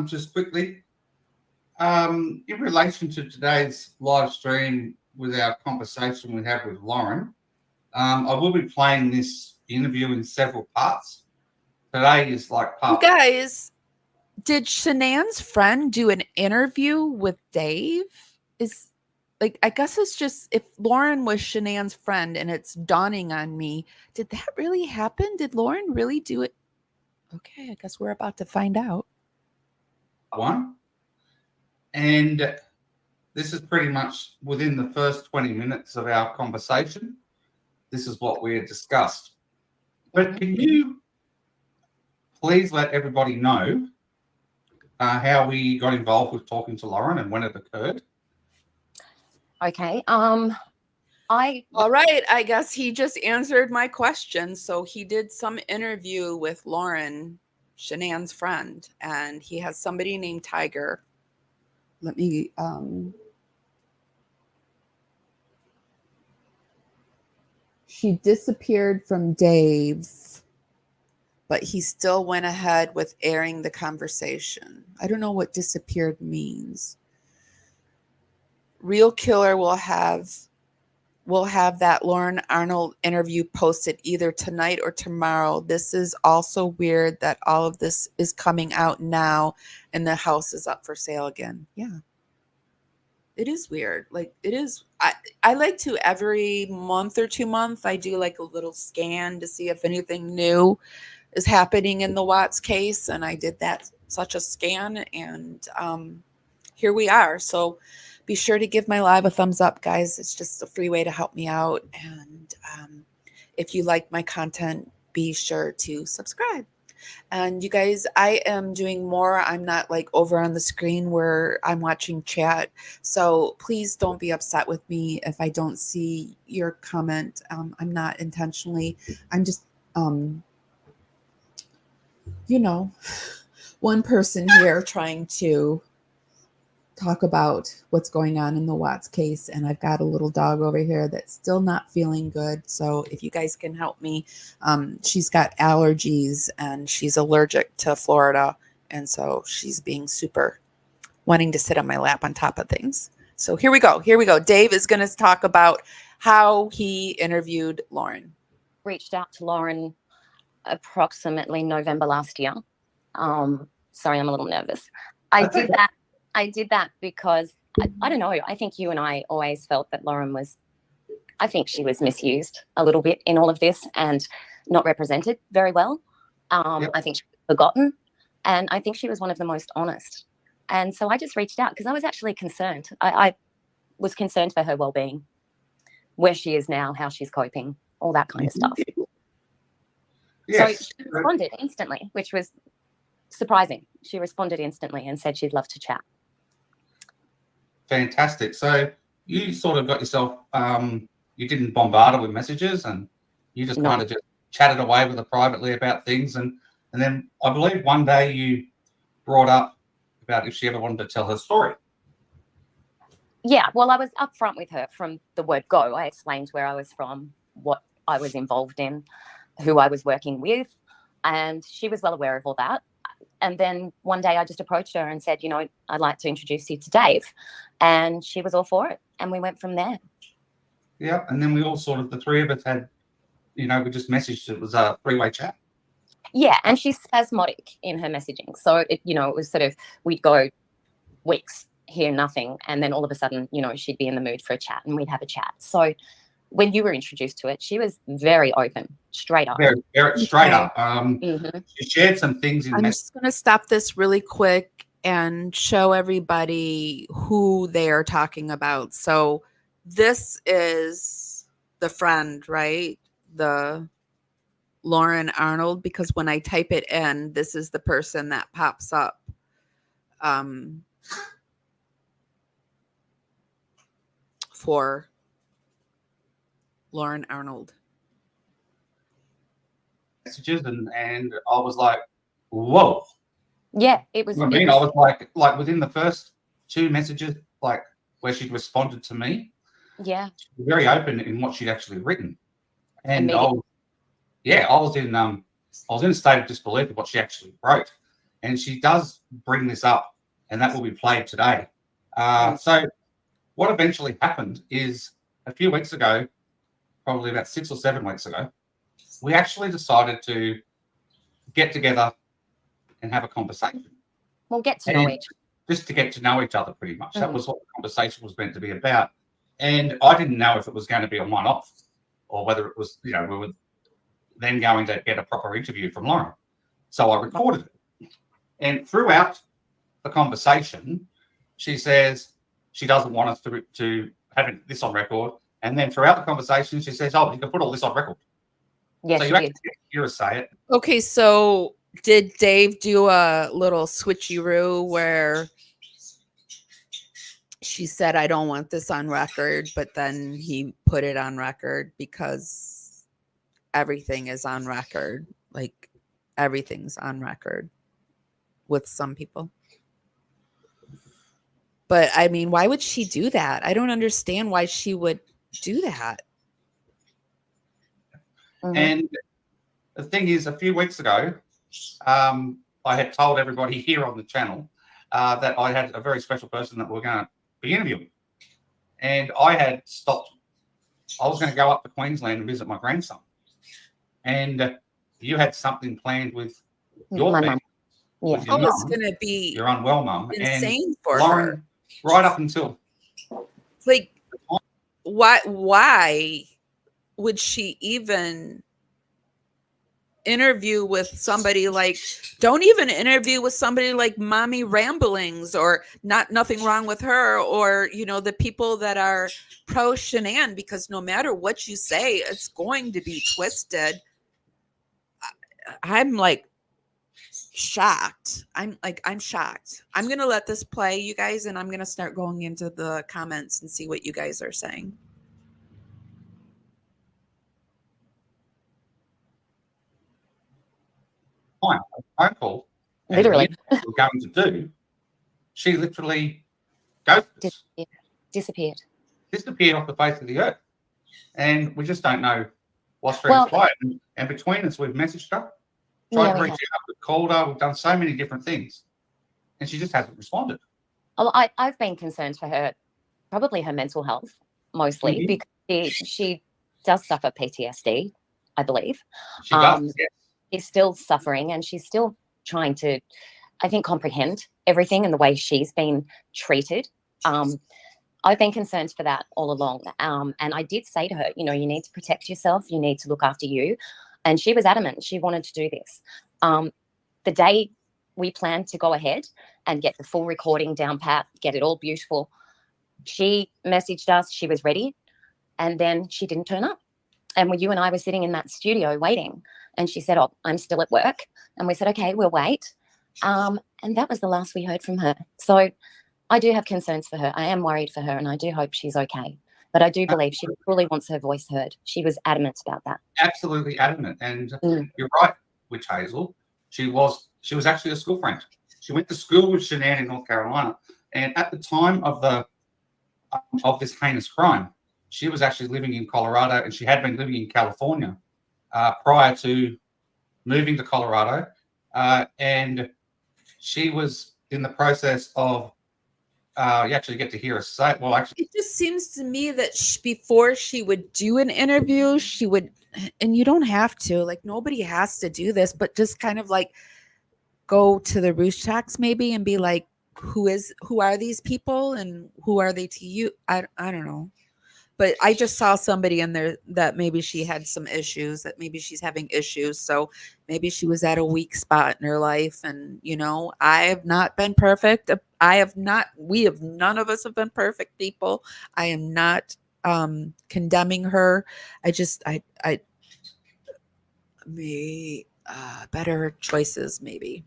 just quickly, in relation to today's live stream with our conversation we had with Lauren, I will be playing this interview in several parts. Today is like part. You guys, did Shanann's friend do an interview with Dave? Is like, I guess it's just, if Lauren was Shanann's friend and it's dawning on me, did that really happen? Did Lauren really do it? Okay, I guess we're about to find out. One. And this is pretty much within the first 20 minutes of our conversation. This is what we had discussed. But can you please let everybody know how we got involved with talking to Lauren and when it occurred? Okay. All right, I guess he just answered my question. So he did some interview with Lauren, Shanann's friend, and he has somebody named Tiger. Let me she disappeared from Dave, but he still went ahead with airing the conversation. I don't know what disappeared means. Real Killer will have that Lauren Arnold interview posted either tonight or tomorrow. This is also weird that all of this is coming out now and the house is up for sale again. Yeah. It is weird. Like, it is. I like to, every month or 2 months, I do like a little scan to see if anything new is happening in the Watts case. And I did such a scan, and here we are. So be sure to give my live a thumbs up, guys. It's just a free way to help me out. And if you like my content, be sure to subscribe. And you guys, I am doing more. I'm not like over on the screen where I'm watching chat. So please don't be upset with me if I don't see your comment. I'm not intentionally. I'm just, one person here trying to talk about what's going on in the Watts case, and I've got a little dog over here that's still not feeling good. So if you guys can help me, she's got allergies and she's allergic to Florida, and so she's being super wanting to sit on my lap on top of things. So here we go. Dave is going to talk about how he interviewed Lauren. Reached out to Lauren approximately November last year. Sorry, I'm a little nervous. I did that because I don't know. I think you and I always felt that Lauren I think she was misused a little bit in all of this and not represented very well. Yep. I think she was forgotten, and I think she was one of the most honest. And so I just reached out because I was actually concerned. I was concerned for her well-being, where she is now, how she's coping, all that kind of stuff. Yes. So she responded instantly, which was surprising. She responded instantly and said she'd love to chat. Fantastic. So you sort of got yourself, you didn't bombard her with messages, and you just kind of just chatted away with her privately about things. And then I believe one day you brought up about if she ever wanted to tell her story. Yeah, well, I was upfront with her from the word go. I explained where I was from, what I was involved in, who I was working with, and she was well aware of all that. And then one day I just approached her and said, I'd like to introduce you to Dave. And she was all for it. And we went from there. Yeah. And then we all sort of, the three of us had, we just messaged. It was a three-way chat. Yeah. And she's spasmodic in her messaging. So, it was sort of, we'd go weeks, hear nothing. And then all of a sudden, she'd be in the mood for a chat and we'd have a chat. So when you were introduced to it, she was very open, straight up. Very, very straight up. Mm-hmm. She shared some things. I'm just going to stop this really quick and show everybody who they are talking about. So this is the friend, right? The Lauren Arnold, because when I type it in, this is the person that pops up. For Lauren Arnold. Messages, and I was like, whoa. Yeah, it was. I mean, I was like within the first 2 messages, like where she'd responded to me, Yeah. she was very open in what she'd actually written. And I Immediately. was in a state of disbelief of what she actually wrote. And she does bring this up, and that will be played today. So what eventually happened is a few weeks ago, probably about 6 or 7 weeks ago, we actually decided to get together and have a conversation. We'll get to know each other. Just to get to know each other, pretty much. That was what the conversation was meant to be about. And I didn't know if it was going to be a one-off or whether it was, we were then going to get a proper interview from Lauren. So I recorded it. And throughout the conversation, she says she doesn't want us to have this on record. And then throughout the conversation, she says, "Oh, you can put all this on record." Yes, so you actually hear her say it. Okay, so did Dave do a little switcheroo where she said, "I don't want this on record," but then he put it on record because everything is on record? Like, everything's on record with some people. But I mean, why would she do that? I don't understand why she would do that. And the thing is, a few weeks ago, I had told everybody here on the channel that I had a very special person that we're going to be interviewing. And I had stopped. I was going to go up to Queensland and visit my grandson. And you had something planned with your family. Yeah. With your It's mum, going to be your unwell mum. insane and for Lauren, her. Right up until. Like, why would she even interview with somebody like, don't even interview with somebody like Mommy Ramblings, or nothing wrong with her, or the people that are pro Shanann, because no matter what you say, it's going to be twisted. I'm like shocked. I'm shocked. I'm gonna let this play, you guys, and I'm gonna start going into the comments and see what you guys are saying. Phone call. Literally. What we're going to do. She literally ghosted us. Disappeared off the face of the earth. And we just don't know what's transpired. And between us, we've messaged her, tried to reach out, we've called her, we've done so many different things. And she just hasn't responded. Oh, I've been concerned for her, probably her mental health, mostly, because she does suffer PTSD, I believe. She does, yes. She's still suffering, and she's still trying to, I think, comprehend everything and the way she's been treated. I've been concerned for that all along. And I did say to her, you need to protect yourself. You need to look after you. And she was adamant. She wanted to do this. The day we planned to go ahead and get the full recording down pat, get it all beautiful, she messaged us. She was ready. And then she didn't turn up. And you and I were sitting in that studio waiting. And she said, "Oh, I'm still at work." And we said, "Okay, we'll wait." And that was the last we heard from her. So I do have concerns for her. I am worried for her, and I do hope she's okay. But I do believe she truly wants her voice heard. She was adamant about that. Absolutely adamant. And you're right, Witch Hazel. She was actually a school friend. She went to school with Shanann in North Carolina. And at the time of this heinous crime, she was actually living in Colorado, and she had been living in California prior to moving to Colorado. And she was in the process of, you actually get to hear her say, it just seems to me that before she would do an interview, she would, and you don't have to, like, nobody has to do this, but just kind of like go to the roost checks maybe and be like, who are these people and who are they to you? I don't know. But I just saw somebody in there that maybe she had some issues, that maybe she's having issues. So maybe she was at a weak spot in her life. And, I have not been perfect. None of us have been perfect people. I am not condemning her. Better choices, maybe.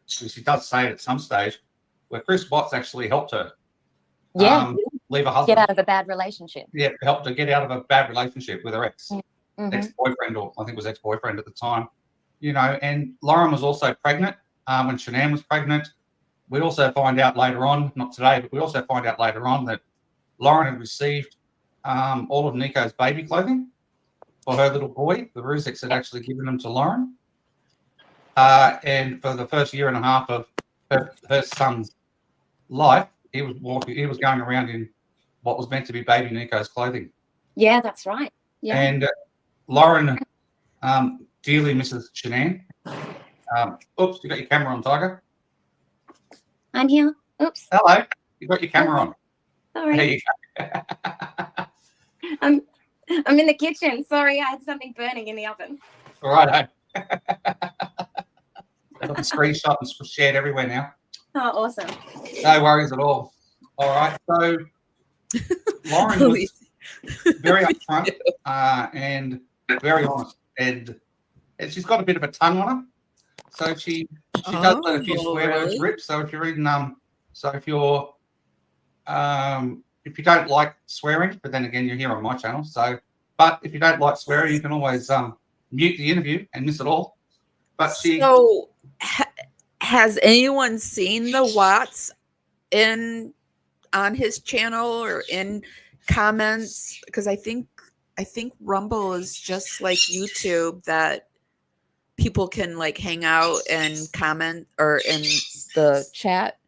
She does say at some stage where Chris Watts actually helped her. Yeah. leave her husband. Get out of a bad relationship. Yeah, helped her get out of a bad relationship with her Mm-hmm. ex-boyfriend, or I think it was ex-boyfriend at the time. You know, and Lauren was also pregnant when Shanann was pregnant. We also find out later on, not today, but we also find out later on that Lauren had received all of Nico's baby clothing for her little boy. The Ruziks had actually given them to Lauren. And for the first year and a half of her son's life, he was going around in what was meant to be baby Nico's clothing. Yeah, that's right. Yeah. And Lauren dearly misses Shanann. Oops, you got your camera on, Tiger. I'm here. Oops. Hello, you got your camera on. Sorry. There you go. I'm in the kitchen. Sorry, I had something burning in the oven. All right. That'll be screenshot and shared everywhere now. Oh, awesome. No worries at all. All right. So Lauren was very upfront and very honest, and she's got a bit of a tongue on her. So she does let a few swear words rip. So if you're reading if you don't like swearing, but then again you're here on my channel. So but if you don't like swearing, you can always mute the interview and miss it all. But has anyone seen the Watts on his channel or in comments? Because I think Rumble is just like YouTube, that people can like hang out and comment, or in the chat.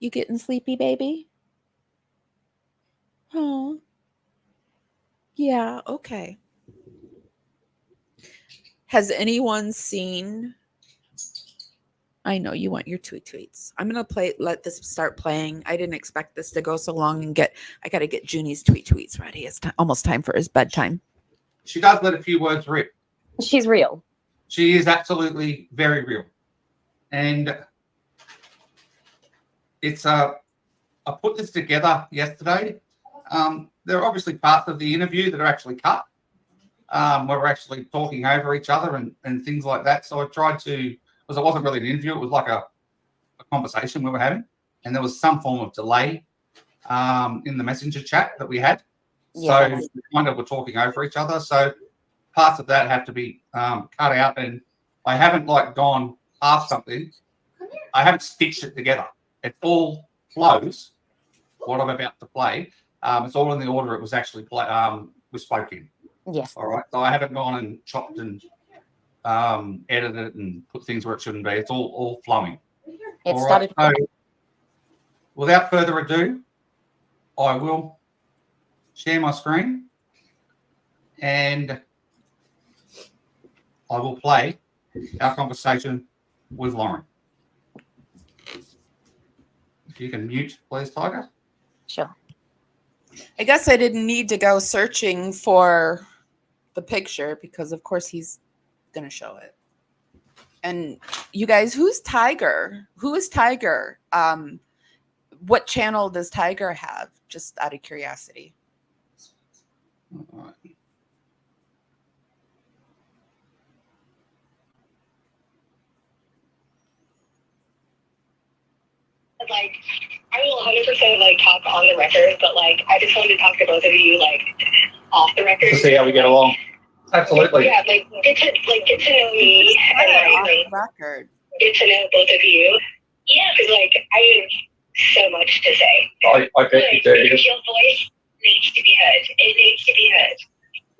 You getting sleepy, baby? Oh, yeah. Okay. Has anyone seen? I know you want your tweets. I'm gonna let this start playing. I didn't expect this to go so long, and I gotta get Junie's tweets ready. It's almost time for his bedtime. She does let a few words rip. She's real. She is absolutely very real. And it's I put this together yesterday. There are obviously parts of the interview that are actually cut. Where we're actually talking over each other and things like that. So I tried to, because it wasn't really an interview, it was like a conversation we were having. And there was some form of delay in the messenger chat that we had. So we kind of were talking over each other. So parts of that have to be cut out. And I haven't like gone past something. I haven't stitched it together. It all flows, what I'm about to play. It's all in the order it was actually was spoke in. Yes. All right. So I haven't gone and chopped and edited it and put things where it shouldn't be. It's all flowing. It started. Right. So without further ado, I will share my screen and I will play our conversation with Lauren. If you can mute, please, Tiger. Sure. I guess I didn't need to go searching for the picture, because of course he's going to show it. And you guys, who's Tiger? Who is Tiger? What channel does Tiger have? Just out of curiosity. All right. Like, I will 100% like talk on the record, but like I just wanted to talk to both of you like off the record To see how we get along. Absolutely. Yeah, like get to know me and Off like the record. get to know both of you. Yeah, because like I have so much to say. I bet you do. Your voice needs to be heard. It needs to be heard.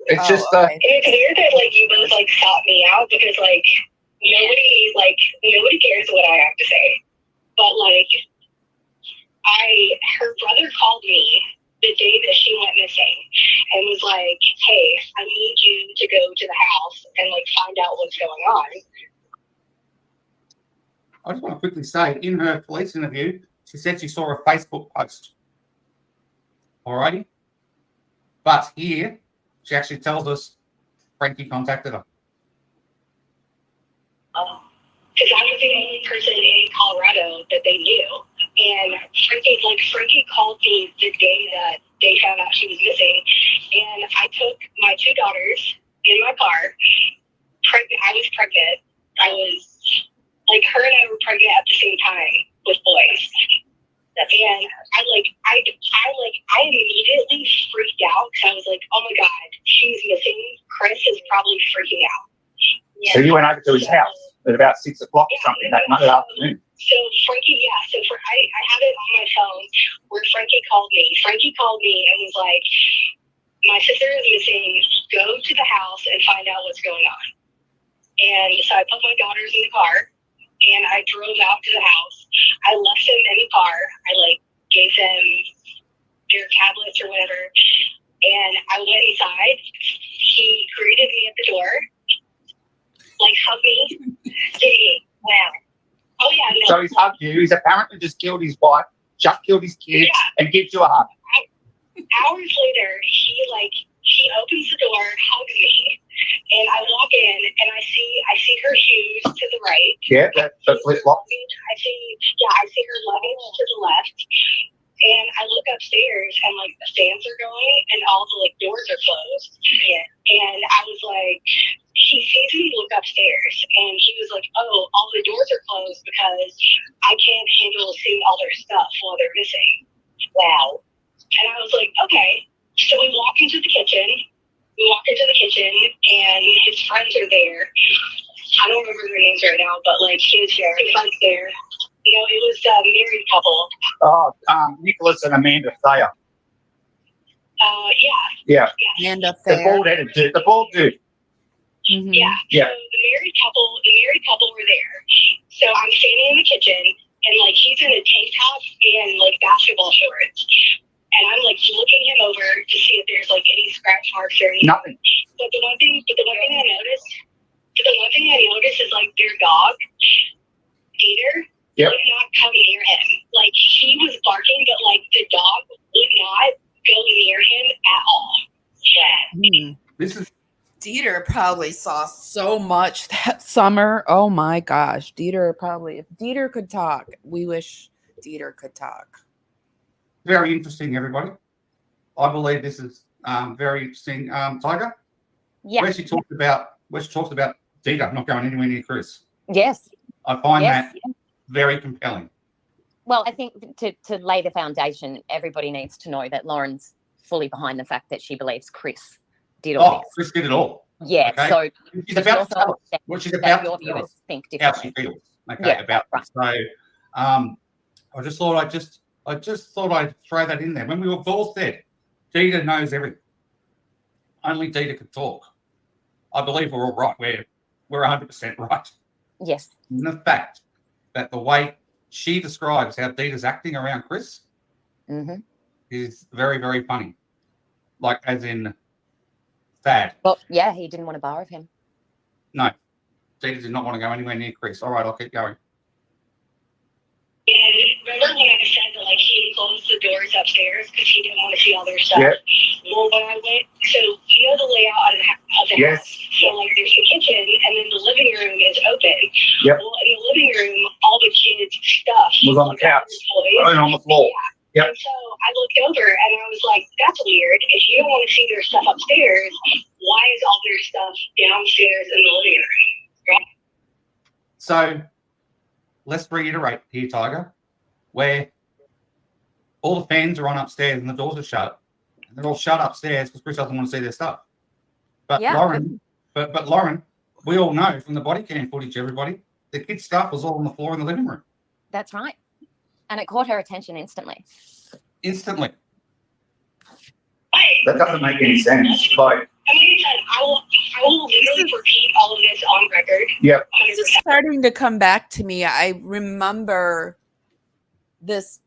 It's just okay. It's weird that like you both like sought me out, because like nobody cares what I have to say. But like her brother called me the day that she went missing and was like, "Hey, I need you to go to the house and like find out what's going on." I just want to quickly say, in her police interview, she said she saw a Facebook post. Alrighty? But here, she actually tells us Frankie contacted her. Because I was the only person in Colorado that they knew. And Frankie called me the day that they found out she was missing. And I took my two daughters in my car. I was pregnant. I was, like, her and I were pregnant at the same time with boys. And I immediately freaked out because I was like, oh my God, she's missing. Chris is probably freaking out. So you went over to his house at about 6 o'clock or something that Monday afternoon. So Frankie, I have it on my phone where Frankie called me. Frankie called me and was like, my sister is missing. Go to the house and find out what's going on. And so I put my daughters in the car and I drove out to the house. I left them in the car. I gave them their tablets or whatever. And I went inside. He greeted me at the door. Hugged me. Wow. Oh yeah. No. So he's hugged you. He's apparently just killed his wife, just killed his kids, and gives you a hug. Hours later, he opens the door, hugs me, and I walk in and I see her shoes to the right. Yeah, the flip flop. I see her luggage to the left. And I look upstairs and the fans are going and all the doors are closed. Yeah. And I was like, he sees me look upstairs and he was like, oh, all the doors are closed because I can't handle seeing all their stuff while they're missing. Wow. And I was like, okay. So we walk into the kitchen. And his friends are there. I don't remember their names right now, but his friends there. It was a married couple. Oh, Nicholas and Amanda Thayer. Yeah. Amanda The Thayer. bald-headed dude. The bald dude. Mhm. Yeah. Yeah. So the married couple were there. So I'm standing in the kitchen and he's in a tank top and basketball shorts. And I'm looking him over to see if there's any scratch marks or anything. Nothing. But the one thing I noticed is their dog, Dieter, Yep. would not come near him. He was barking, but the dog would not go near him at all. Yeah. This is Dieter probably saw so much that summer. Oh my gosh. Dieter probably, if Dieter could talk, we wish Dieter could talk. very interesting, everybody. I believe this is very interesting. Tiger, Yeah. where she talked about Dieter not going anywhere near Chris. Yes. I find Yes. that very compelling. Well, I think to lay the foundation, everybody needs to know that Lauren's fully behind the fact that she believes Chris did all Oh, this. Chris did it all. Yeah. okay. So She's but about also to tell us understand what she's that about your to tell us viewers think how she differently. feels. Okay, Yeah, about right. this. So, I just thought I'd throw that in there. When we've all said, Dieter knows everything. Only Dieter could talk. I believe we're all right. We're 100% right. Yes. And the fact that the way she describes how Dieter's acting around Chris Mm-hmm. is very, very funny. As in sad. Well, yeah, he didn't want to borrow him. No, Dieter did not want to go anywhere near Chris. All right, I'll keep going. And remember when I said that he closed the doors upstairs because he didn't want to see all their stuff? Yeah. Well, when I went, so you know the layout of the Yes. house. So there's the kitchen and then the living room is open. Yep. Well, in the living room, all the kids' stuff Was on the couch. toys. On the floor. Yep. And so I looked over and I was like, that's weird. If you don't want to see their stuff upstairs, why is all their stuff downstairs in the living room? Right? So let's reiterate here, Tiger, where all the fans are on upstairs and the doors are shut. And they're all shut upstairs because Chris doesn't want to see their stuff. But Yeah. Lauren, but Lauren, we all know from the body cam footage, everybody, the kids' stuff was all on the floor in the living room. That's right. And it caught her attention instantly. Instantly. That doesn't make any sense. I will literally repeat all of this on record. Yep. This is starting to come back to me. I remember this,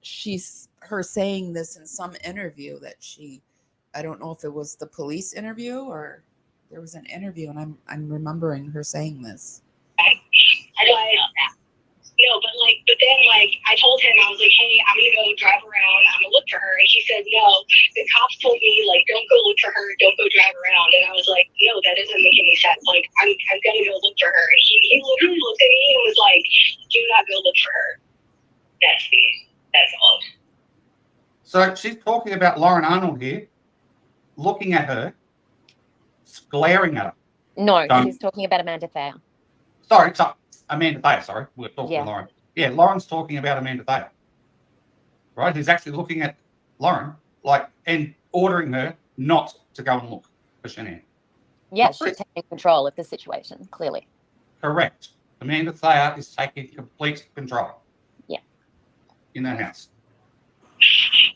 her saying this in some interview that I don't know if it was the police interview or there was an interview, and I'm remembering her saying this. But then I told him, I was like, hey, I'm gonna go drive around, I'm gonna look for her. And he said, no, the cops told me don't go look for her, don't go drive around. And I was like, no, that doesn't make any sense. I'm gonna go look for her. He literally looked at me and was like, do not go look for her. That's all. So she's talking about Lauren Arnold here, looking at her, glaring at her. No, Don't. she's talking about Amanda Thayer. Sorry, Amanda Thayer, sorry. We're talking Yeah. to Lauren. Yeah, Lauren's talking about Amanda Thayer. right? He's actually looking at Lauren, like, and ordering her not to go and look for Shanann. Yeah, Not she's Chris. taking control of the situation, clearly. Correct. Amanda Thayer is taking complete control. Yeah. In that house.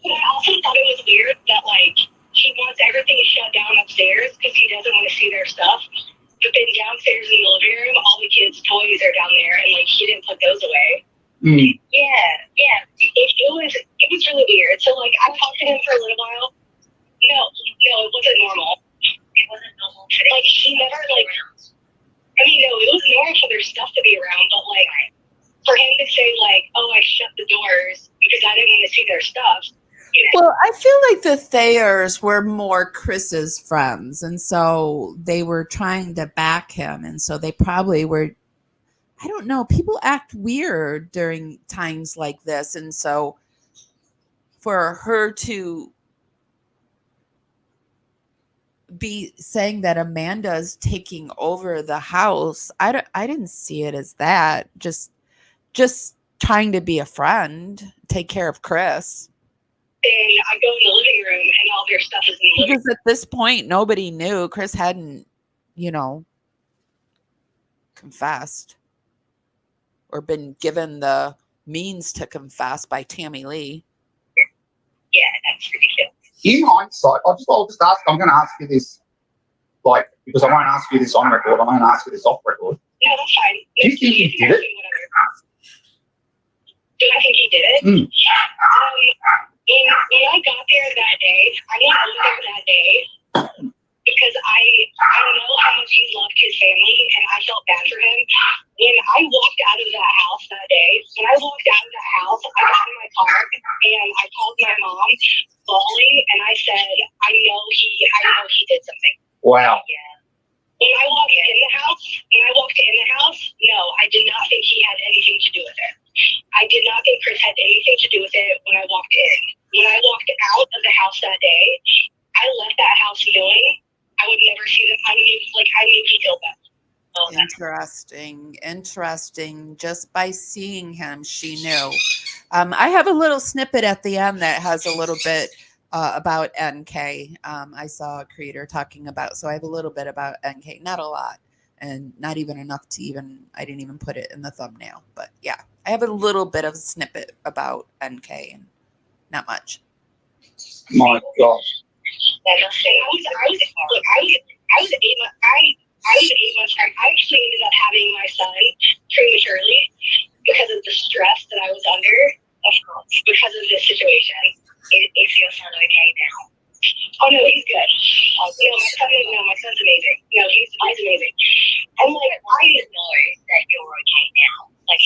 But I also thought it was weird that, like, he wants everything shut down upstairs because he doesn't want to see their stuff. But then downstairs in the living room, all the kids' toys are down there, and, like, he didn't put those away. Yeah. It was really weird. So, like, I talked to him for a little while. No, it wasn't normal. It wasn't normal. Like, he never, like, I mean, no, it was normal for their stuff to be around, but, like, for him to say, like, oh, I shut the doors because I didn't want to see their stuff. Well, I feel like the Thayers were more Chris's friends, and so they were trying to back him, and so they probably were. I don't know. People act weird during times like this, and so for her to be saying that Amanda's taking over the house, I didn't see it as that. Just trying to be a friend, take care of Chris. And I go in the living room and all their stuff is in the living room. Because at this point, nobody knew. Chris hadn't, confessed or been given the means to confess by Tammy Lee. Yeah, that's ridiculous. In hindsight, I'll just ask. I'm going to ask you this, like, because I won't ask you this on record. I'm going to ask you this off record. No, that's fine. Do you think he did it? Do I think he did it? Mm. When I got there that day, I went over there that day because I don't know how much he loved his family, and I felt bad for him. When I walked out of that house that day, I got in my car and I called my mom, bawling, and I said, I know he did something. Wow. Yeah. When I walked in the house, no, I did not think he had anything to do with it. I did not think Chris had anything to do with it when I walked in. When I walked out of the house that day, I left that house knowing I would never see them. I knew he killed them. Oh, Interesting. Just by seeing him, she knew. I have a little snippet at the end that has a little bit about NK. I saw a creator talking about, so I have a little bit about NK, not a lot, and not even enough I didn't even put it in the thumbnail, but yeah, I have a little bit of a snippet about NK and not much. My gosh. I was 8 months pregnant. I actually ended up having my son prematurely because of the stress that I was under, of course, because of this situation. Is your son okay now? Oh no, he's good. My son's amazing. No, he's amazing. I'm like, I didn't know that you're okay now. Like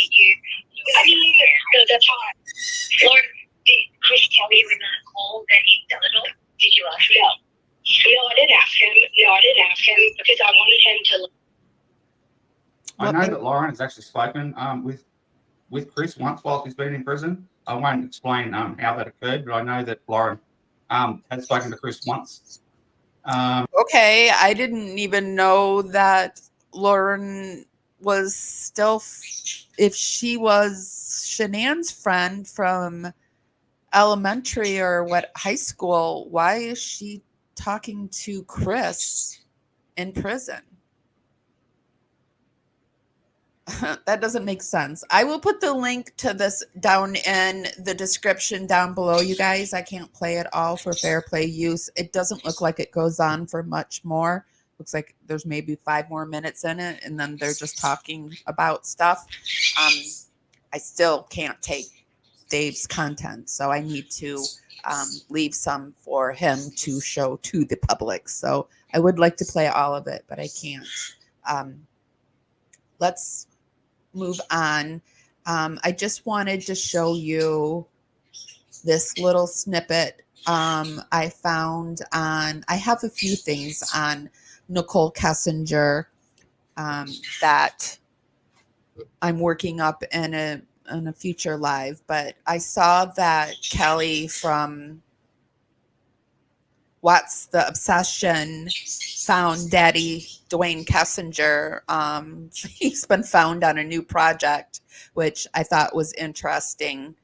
no, that's fine. Lord, did Chris tell you in that call that he'd done it all? Did you ask him? No, I didn't ask him because I wanted him to. I know that Lauren has actually spoken with Chris once while he's been in prison. I won't explain how that occurred, but I know that Lauren had spoken to Chris once. Okay, I didn't even know that Lauren was still, if she was Shanann's friend from elementary or high school, why is she talking to Chris in prison? That doesn't make sense. I will put the link to this down in the description down below, you guys. I can't play it all for fair play use. It doesn't look like it goes on for much more. Looks like there's maybe 5 more minutes in it, and then they're just talking about stuff. I still can't take Dave's content, so I need to leave some for him to show to the public. So I would like to play all of it, but I can't. Let's move on. I just wanted to show you this little snippet I found on, I have a few things on Nicole Kessinger that I'm working up in a future live, but I saw that Kelly from What's the Obsession found Daddy Dwayne Kessinger. He's been found on a new project, which I thought was interesting.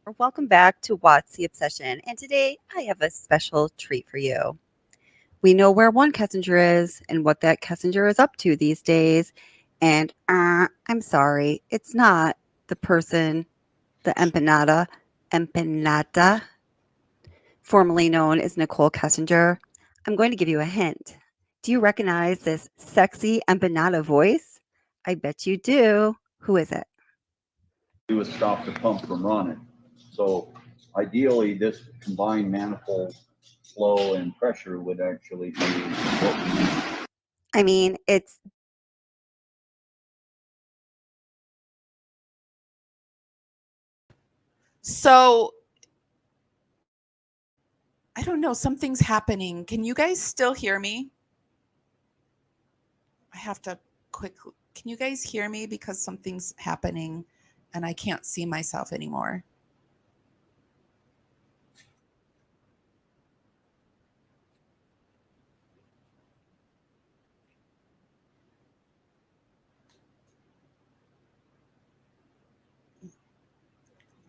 or welcome back to Watts the Obsession. And today I have a special treat for you. We know where one Kessinger is and what that Kessinger is up to these days. And I'm sorry, it's not the person, the empanada, formerly known as Nicole Kessinger. I'm going to give you a hint. Do you recognize this sexy empanada voice? I bet you do. Who is it? Do is stop the pump from running. So ideally, this combined manifold flow and pressure would actually be what we need. I mean, it's So I don't know, something's happening. Can you guys still hear me? I have to quickly. Can you guys hear me? Because something's happening and I can't see myself anymore.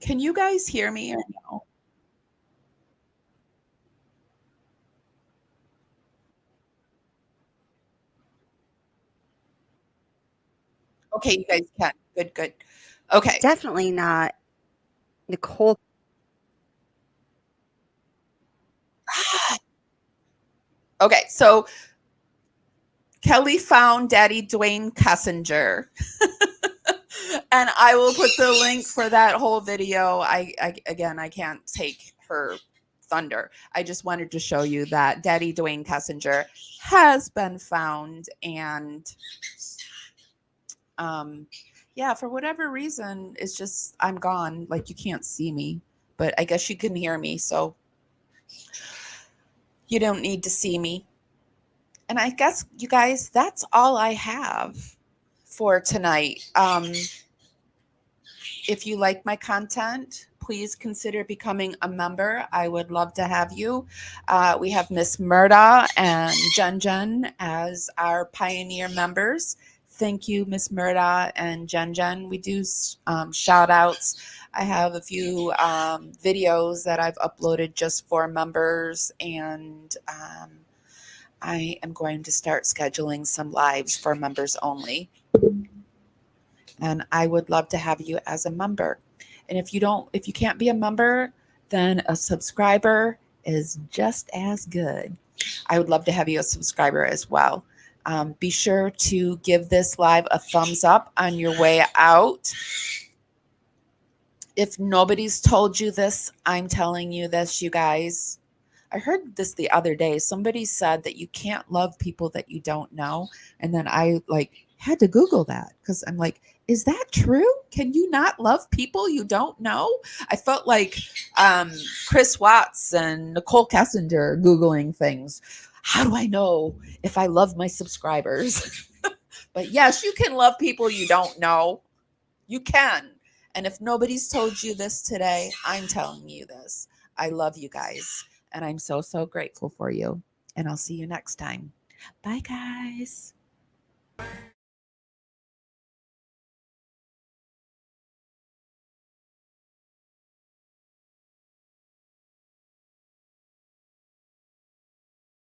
Can you guys hear me or no? Okay, you guys can. Good, good. Okay. definitely not Nicole. Okay, so Kelly found Daddy Dwayne Kessinger. And I will put the link for that whole video. Again, I can't take her thunder. I just wanted to show you that Daddy Dwayne Kessinger has been found, and yeah, for whatever reason, it's just I'm gone. Like, you can't see me, but I guess you can hear me, so you don't need to see me. And I guess, you guys, that's all I have for tonight. If you like my content, please consider becoming a member. I would love to have you. We have Miss Murda and Jen as our pioneer members. Thank you, Miss Murda and Jen. We do shout outs. I have a few videos that I've uploaded just for members, and I am going to start scheduling some lives for members only. And I would love to have you as a member. And if you can't be a member, then a subscriber is just as good. I would love to have you a subscriber as well. Be sure to give this live a thumbs up on your way out. If nobody's told you this, I'm telling you this, you guys. I heard this the other day. Somebody said that you can't love people that you don't know. And then I had to Google that, because I'm like, is that true? Can you not love people you don't know? I felt like Chris Watts and Nicole Kessinger Googling things. How do I know if I love my subscribers? But yes, you can love people you don't know. You can. And if nobody's told you this today, I'm telling you this. I love you guys. And I'm so, so grateful for you. And I'll see you next time. Bye, guys.